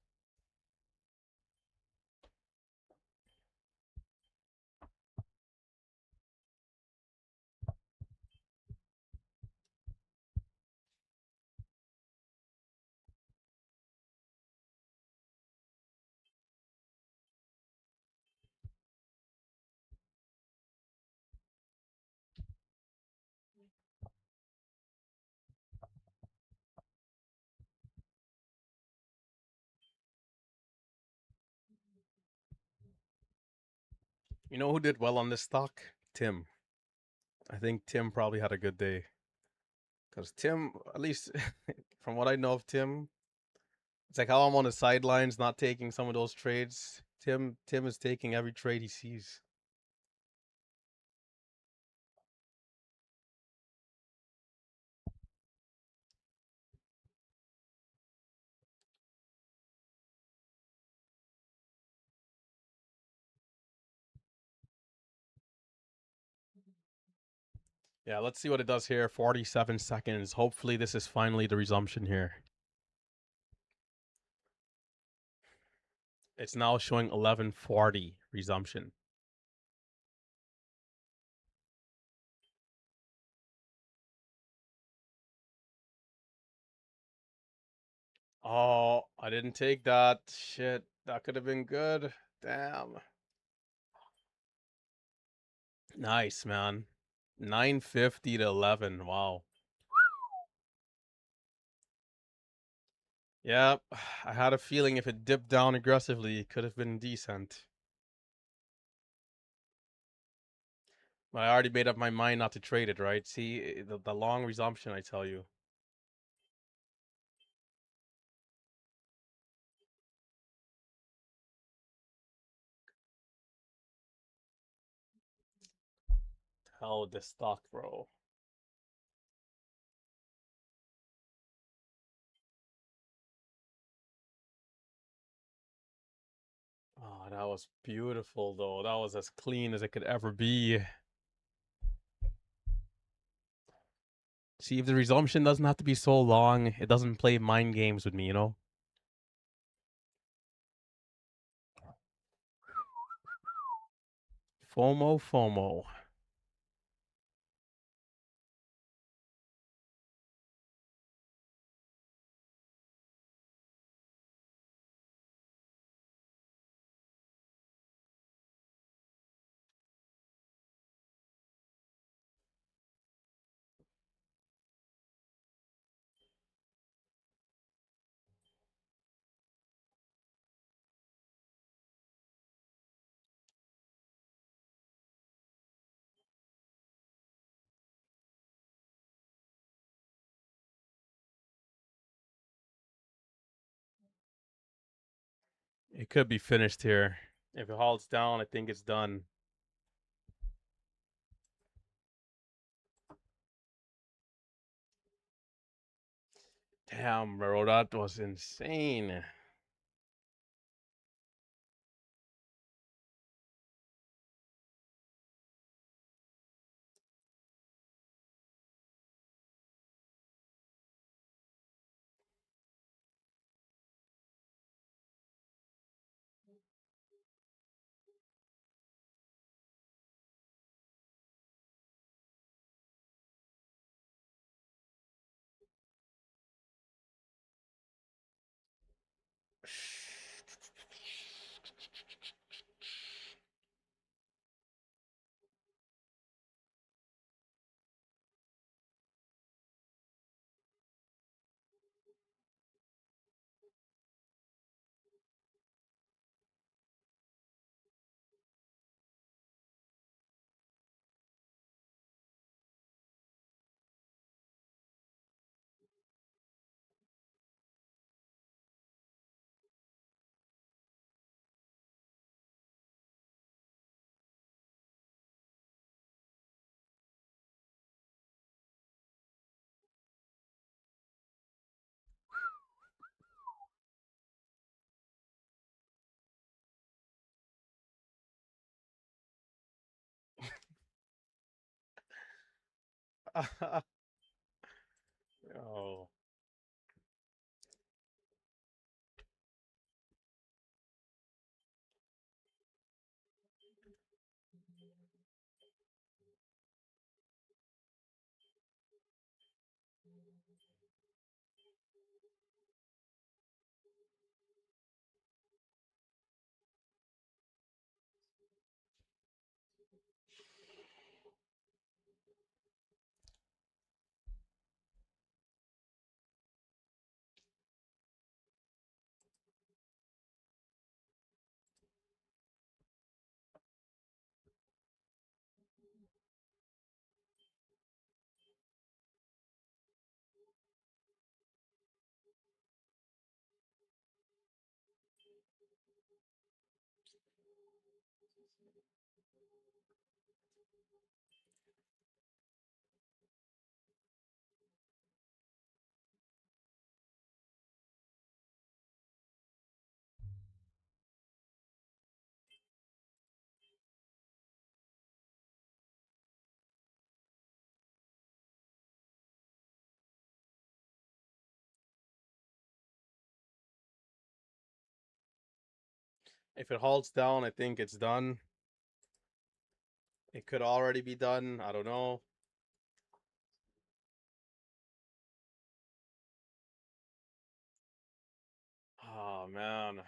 You know who did well on this stock? Tim. I think Tim probably had a good day. Because Tim, at least from what I know of Tim, it's like how I'm on the sidelines, not taking some of those trades. Tim is taking every trade he sees. Yeah, let's see what it does here. 47 seconds. Hopefully, this is finally the resumption here. It's now showing 11:40 resumption. Oh, I didn't take that. Shit, that could have been good. Damn. Nice, man. 950 to 11. Wow. Yep. I had a feeling if it dipped down aggressively, it could have been decent. But I already made up my mind not to trade it, right? See, the long resumption, I tell you. Hell with this stock, bro. Oh, that was beautiful, though. That was as clean as it could ever be. See, if the resumption doesn't have to be so long, it doesn't play mind games with me, you know? FOMO, FOMO. It could be finished here. If it halts down, I think it's done. Damn, bro, that was insane. Oh. If it holds down, I think it's done. It could already be done. I don't know. Oh man.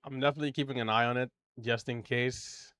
I'm definitely keeping an eye on it just in case.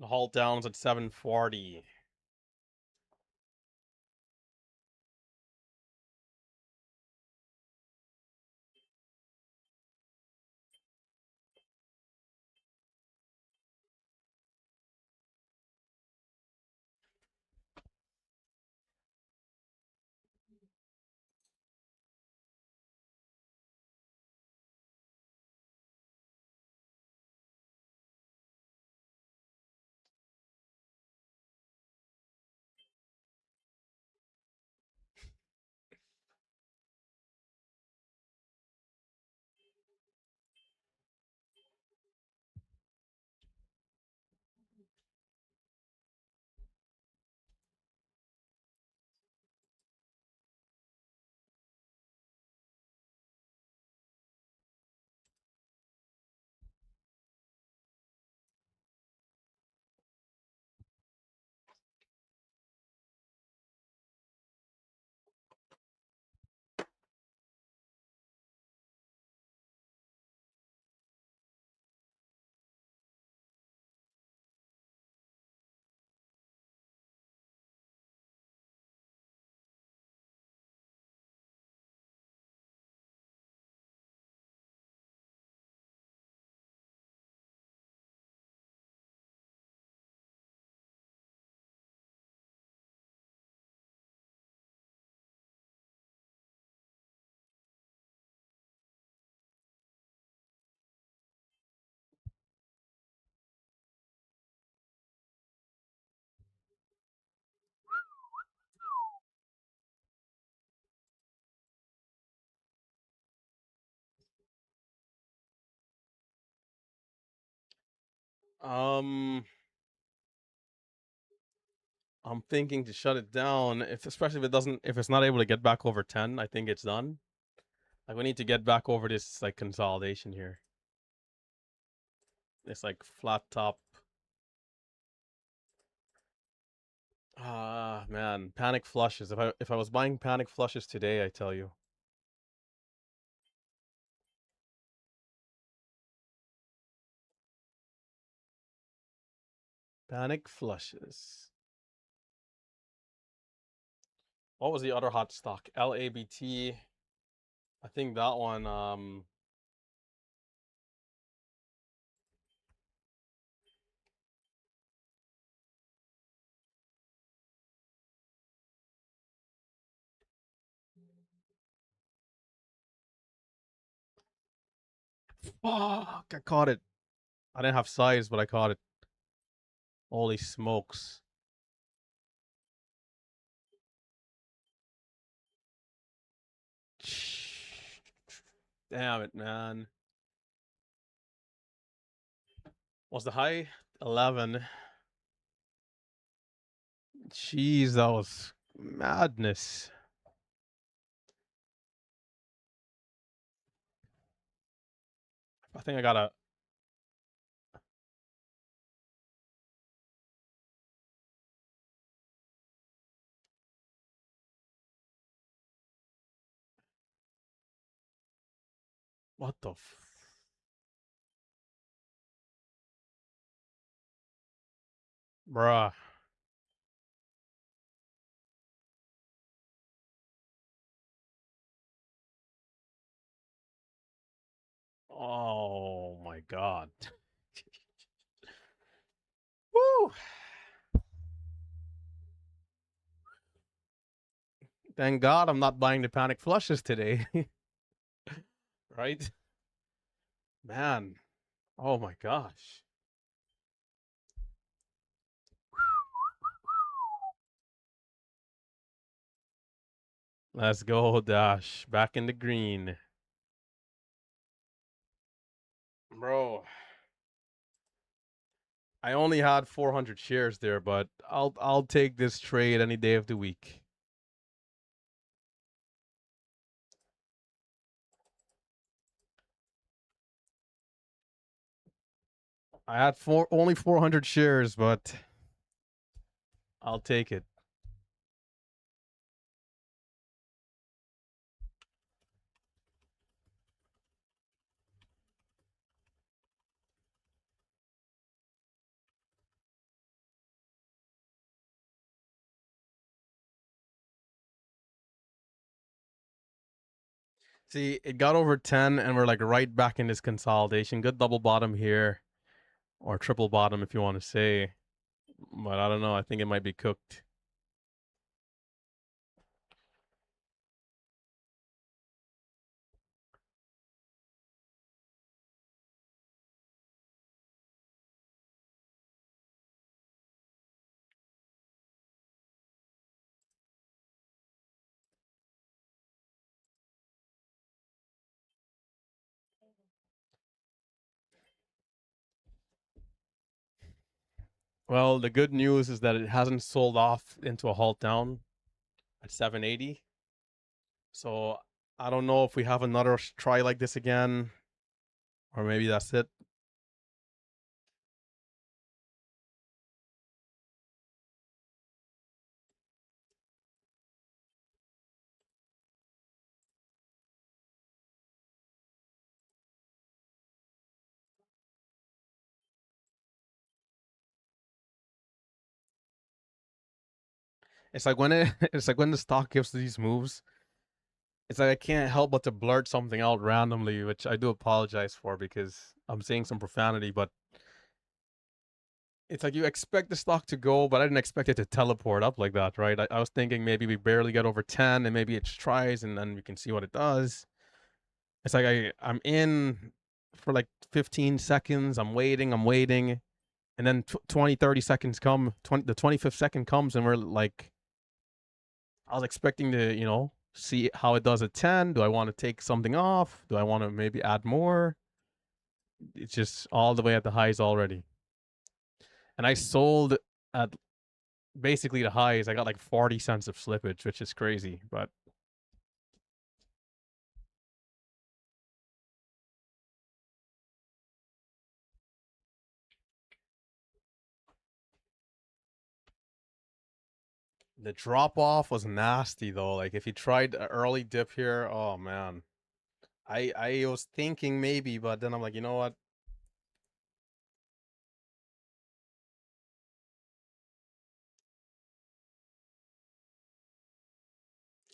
The halt down's at 740. Um, I'm thinking to shut it down, if especially if it's not able to get back over 10, I think it's done. Like we need to get back over this like consolidation here. It's like flat top. Ah, man, panic flushes. If I was buying panic flushes today, I tell you. Panic flushes. What was the other hot stock? LABT. I think that one fuck, I caught it. I didn't have size, but I caught it. Holy smokes. Damn it, man. Was the high 11? Jeez, that was madness. I think I got a. What the bruh. Oh my god. Woo! Thank God I'm not buying the panic flushes today. Right? Man. Oh my gosh. Let's go, Dash. Back in the green. Bro. I only had 400 shares there, but I'll take this trade any day of the week. I had only 400 shares, but I'll take it. See, it got over 10 and we're like right back in this consolidation. Good double bottom here, or triple bottom if you want to say. But I don't know. I think it might be cooked. Well, the good news is that it hasn't sold off into a halt down at 780. So I don't know if we have another try like this again, or maybe that's it. It's like when it's like when the stock gives these moves, it's like I can't help but to blurt something out randomly, which I do apologize for because I'm saying some profanity, but it's like you expect the stock to go, but I didn't expect it to teleport up like that, right? I was thinking maybe we barely get over 10 and maybe it tries and then we can see what it does. It's like I'm in for like 15 seconds, I'm waiting, and then 20, 30 seconds come, the 25th second comes and we're like, I was expecting to, see how it does at 10. Do I want to take something off? Do I want to maybe add more? It's just all the way at the highs already. and I sold at basically the highs. I got like 40 cents of slippage, which is crazy. But the drop off was nasty though. Like if you tried an early dip here, oh man. I was thinking maybe, but then I'm like, you know what?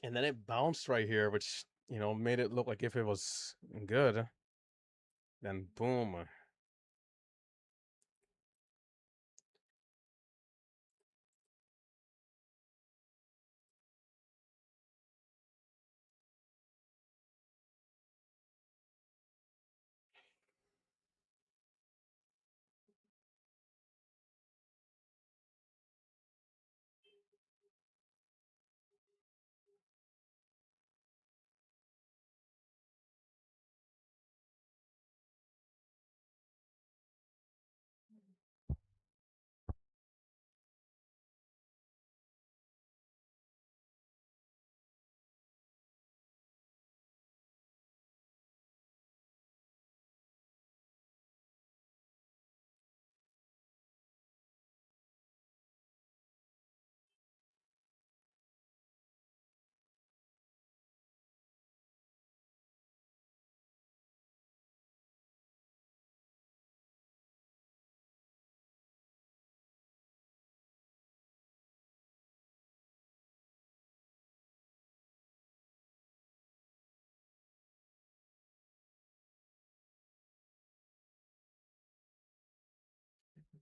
And then it bounced right here, which made it look like if it was good. Then boom.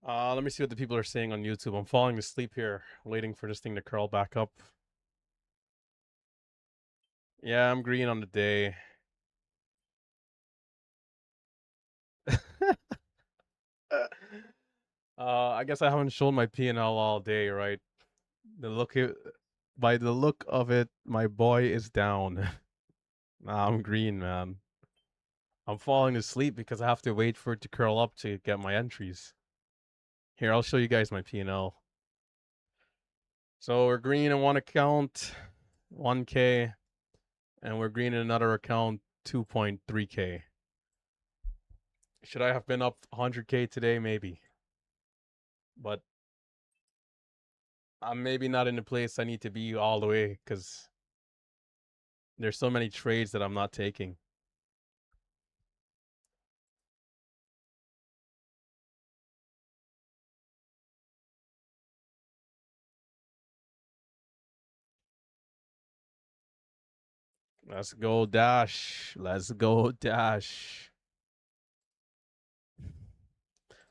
Let me see what the people are saying on YouTube. I'm falling asleep here, waiting for this thing to curl back up. Yeah, I'm green on the day. I guess I haven't shown my P&L all day, right? The look it, by the look of it, my boy is down. Nah, I'm green, man. I'm falling asleep because I have to wait for it to curl up to get my entries. Here, I'll show you guys my P&L. So we're green in one account, 1K, and we're green in another account, 2.3K. Should I have been up 100K today? Maybe. But I'm maybe not in the place I need to be all the way because there's so many trades that I'm not taking. Let's go, Dash. Let's go, Dash.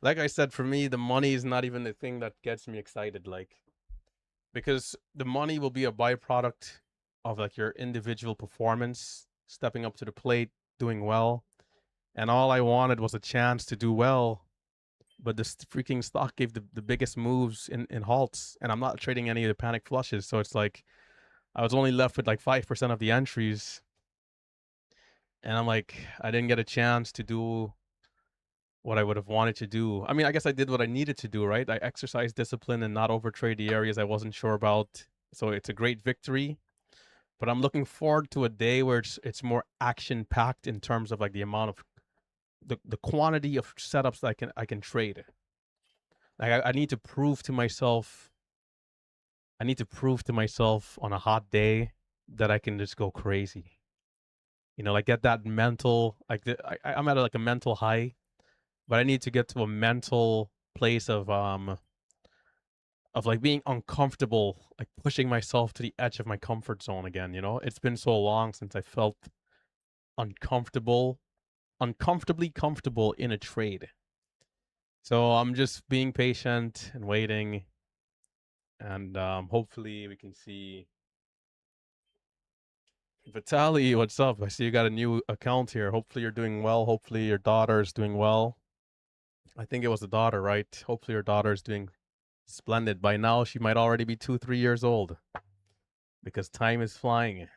Like I said, for me, the money is not even the thing that gets me excited. Like, because the money will be a byproduct of like your individual performance, stepping up to the plate, doing well. And all I wanted was a chance to do well. But this freaking stock gave the biggest moves in halts, and I'm not trading any of the panic flushes. So it's like I was only left with like 5% of the entries. And I'm like, I didn't get a chance to do what I would have wanted to do. I mean, I guess I did what I needed to do, right? I exercised discipline and not overtrade the areas I wasn't sure about. So it's a great victory. But I'm looking forward to a day where it's more action packed in terms of like the amount of the quantity of setups that I can trade. Like I need to prove to myself. I need to prove to myself on a hot day that I can just go crazy. Like get that mental. Like I'm at like a mental high, but I need to get to a mental place of like being uncomfortable, like pushing myself to the edge of my comfort zone again. It's been so long since I felt uncomfortable, uncomfortably comfortable in a trade. So I'm just being patient and waiting, and hopefully we can see. Vitali, what's up? I see you got a new account here. Hopefully you're doing well. Hopefully your daughter is doing well. I think it was the daughter, right? Hopefully your daughter is doing splendid. By now, she might already be 2, 3 years old because time is flying.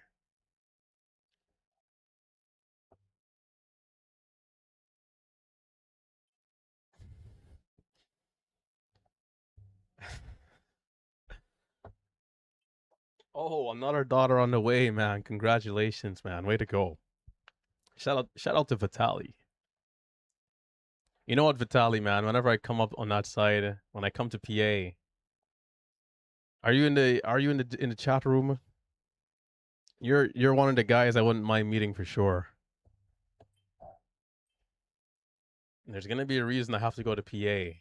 Oh, another daughter on the way, man. Congratulations, man. Way to go. Shout out to Vitali. You know what, Vitali, man? Whenever I come up on that side, when I come to PA, are you in the chat room? You're one of the guys I wouldn't mind meeting for sure. There's gonna be a reason I have to go to PA.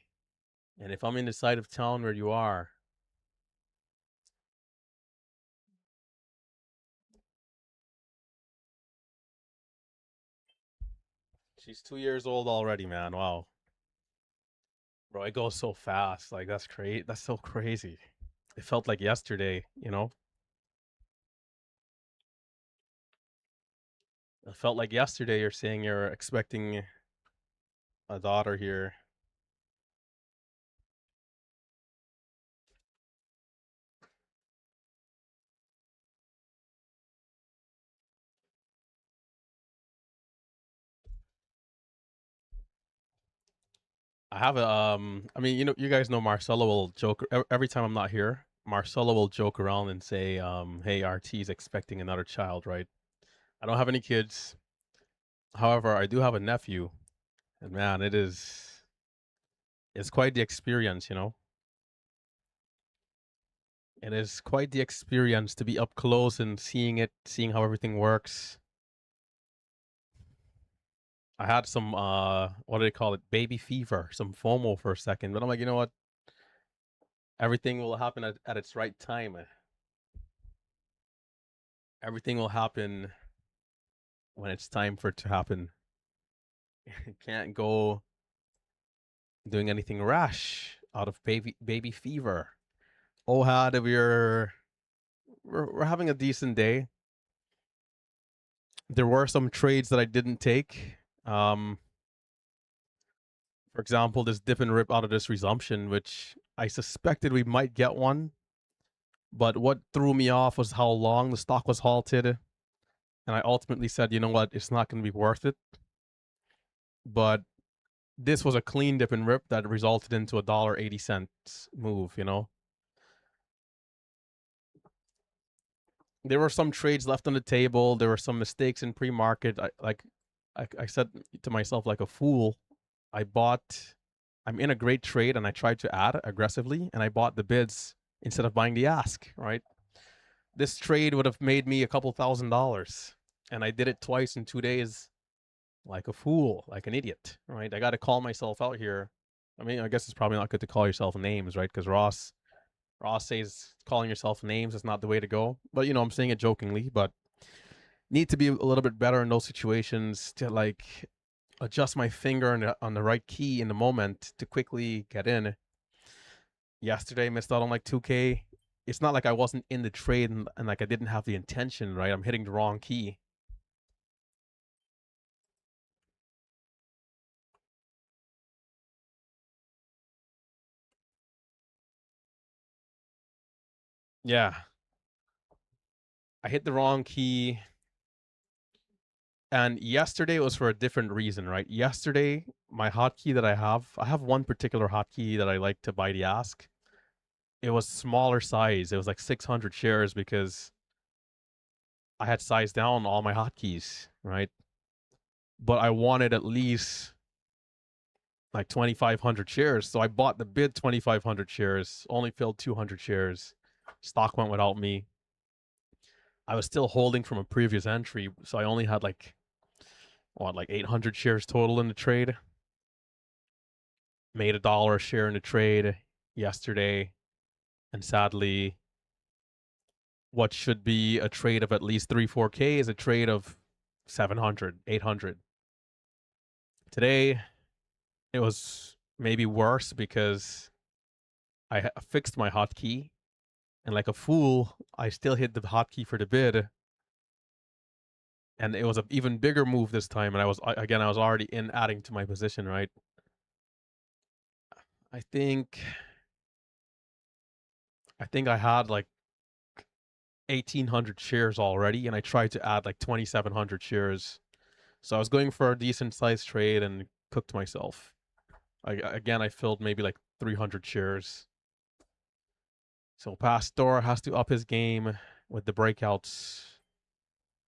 And if I'm in the side of town where you are, she's 2 years old already, man. Wow. Bro, it goes so fast. Like that's crazy. That's so crazy. It felt like yesterday, you know? It felt like yesterday you're saying you're expecting a daughter here. I have a I mean, you guys know Marcelo will joke every time I'm not here. Marcelo will joke around and say, hey, RT's expecting another child, right? I don't have any kids. However, I do have a nephew. And man, it's quite the experience, you know? It is quite the experience to be up close and seeing it, seeing how everything works. I had some what do they call it? Baby fever, some FOMO for a second, but I'm like, you know what? Everything will happen at its right time. Everything will happen when it's time for it to happen. Can't go doing anything rash out of baby fever. Oh, had we're having a decent day. There were some trades that I didn't take. For example, this dip and rip out of this resumption, which I suspected we might get one. But what threw me off was how long the stock was halted. And I ultimately said, you know what, it's not going to be worth it. But this was a clean dip and rip that resulted into $1.80 move, you know? There were some trades left on the table. There were some mistakes in pre-market. I said to myself, like a fool, I'm in a great trade and I tried to add aggressively and I bought the bids instead of buying the ask, right? This trade would have made me a couple $1,000 and I did it twice in 2 days like a fool, like an idiot, right? I got to call myself out here. I mean, I guess it's probably not good to call yourself names, right? Because Ross says calling yourself names is not the way to go. But, I'm saying it jokingly, but need to be a little bit better in those situations to like adjust my finger on the right key in the moment to quickly get in. Yesterday, missed out on like 2K. It's not like I wasn't in the trade and like I didn't have the intention, right? I'm hitting the wrong key. Yeah. I hit the wrong key. And yesterday was for a different reason, right? Yesterday, my hotkey that I have one particular hotkey that I like to buy the ask. It was smaller size. It was like 600 shares because I had sized down all my hotkeys, right? But I wanted at least like 2,500 shares. So I bought the bid 2,500 shares, only filled 200 shares. Stock went without me. I was still holding from a previous entry. So I only had like 800 shares total in the trade. Made $1 a share in the trade yesterday. And sadly, what should be a trade of at least 3-4K is a trade of 700, 800. Today, it was maybe worse because I fixed my hotkey, and like a fool, I still hit the hotkey for the bid, and it was an even bigger move this time. And I was already in adding to my position, right? I think I had like 1,800 shares already, and I tried to add like 2,700 shares. So I was going for a decent sized trade and cooked myself. I filled maybe like 300 shares. So Pastor has to up his game. with the breakouts.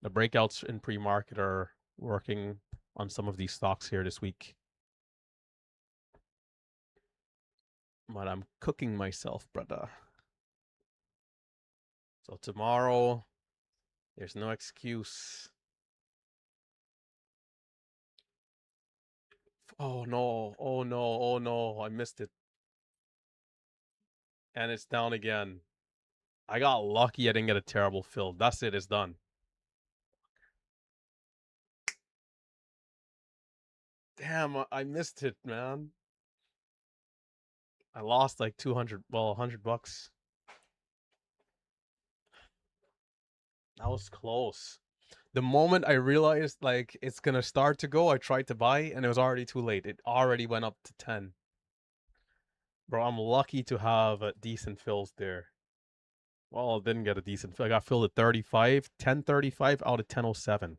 The breakouts in pre-market are working on some of these stocks here this week. But I'm cooking myself, brother. So tomorrow, there's no excuse. Oh no, oh no, oh no, I missed it. And it's down again. I got lucky I didn't get a terrible fill. That's it, it's done. Damn, I missed it, man. I lost like 200, well, $100. That was close. The moment I realized like it's gonna start to go, I tried to buy and it was already too late. It already went up to 10. Bro, I'm lucky to have decent fills there. Well, I didn't get a decent fill. I got filled at 35, 1035 out of 1007.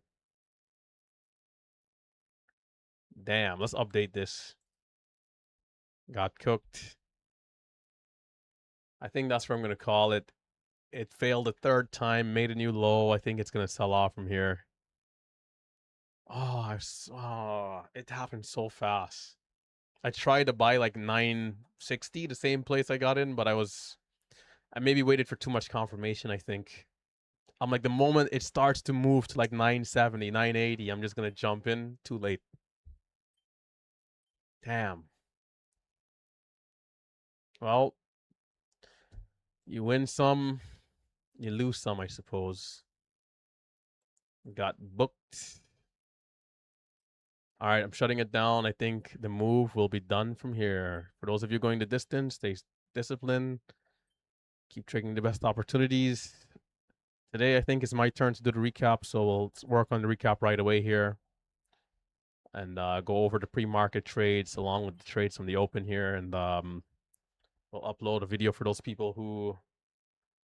Damn, let's update this. Got cooked. I think that's what I'm gonna call it. It failed a third time, made a new low. I think it's gonna sell off from here. Oh, it happened so fast. I tried to buy like 960, the same place I got in, but I maybe waited for too much confirmation, I think. I'm like, the moment it starts to move to like 970, 980, I'm just gonna jump in. Too late. Damn. Well, you win some, you lose some, I suppose. Got booked. All right, I'm shutting it down. I think the move will be done from here. For those of you going the distance, stay disciplined. Keep taking the best opportunities. Today, I think it's my turn to do the recap, so we'll work on the recap right away here. And go over the pre-market trades along with the trades from the open here. And we'll upload a video for those people who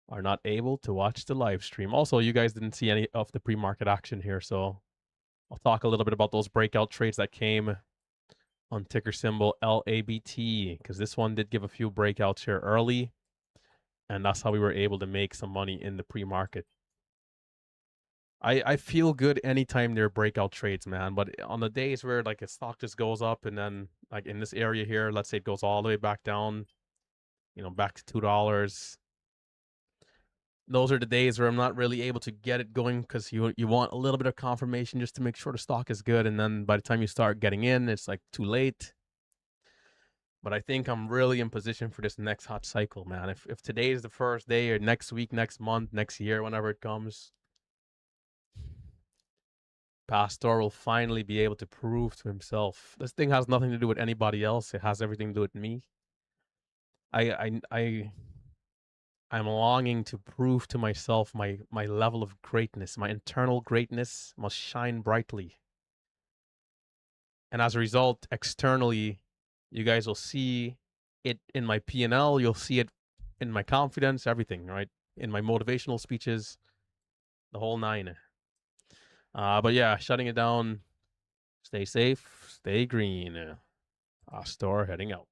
are not able to watch the live stream. Also, you guys didn't see any of the pre-market action here, so I'll talk a little bit about those breakout trades that came on ticker symbol LABT, because this one did give a few breakouts here early, and that's how we were able to make some money in the pre-market. I feel good anytime there are breakout trades, man, but on the days where like a stock just goes up and then like in this area here, let's say it goes all the way back down, back to $2, those are the days where I'm not really able to get it going, because you want a little bit of confirmation just to make sure the stock is good, and then by the time you start getting in, it's like too late. But I think I'm really in position for this next hot cycle, man. If today is the first day, or next week, next month, next year, whenever it comes, Pastor will finally be able to prove to himself. This thing has nothing to do with anybody else. It has everything to do with me. I'm longing to prove to myself my level of greatness. My internal greatness must shine brightly. And as a result, externally, you guys will see it in my P&L. You'll see it in my confidence, everything, right? In my motivational speeches, the whole nine. But yeah, shutting it down. Stay safe, stay green. Store heading out.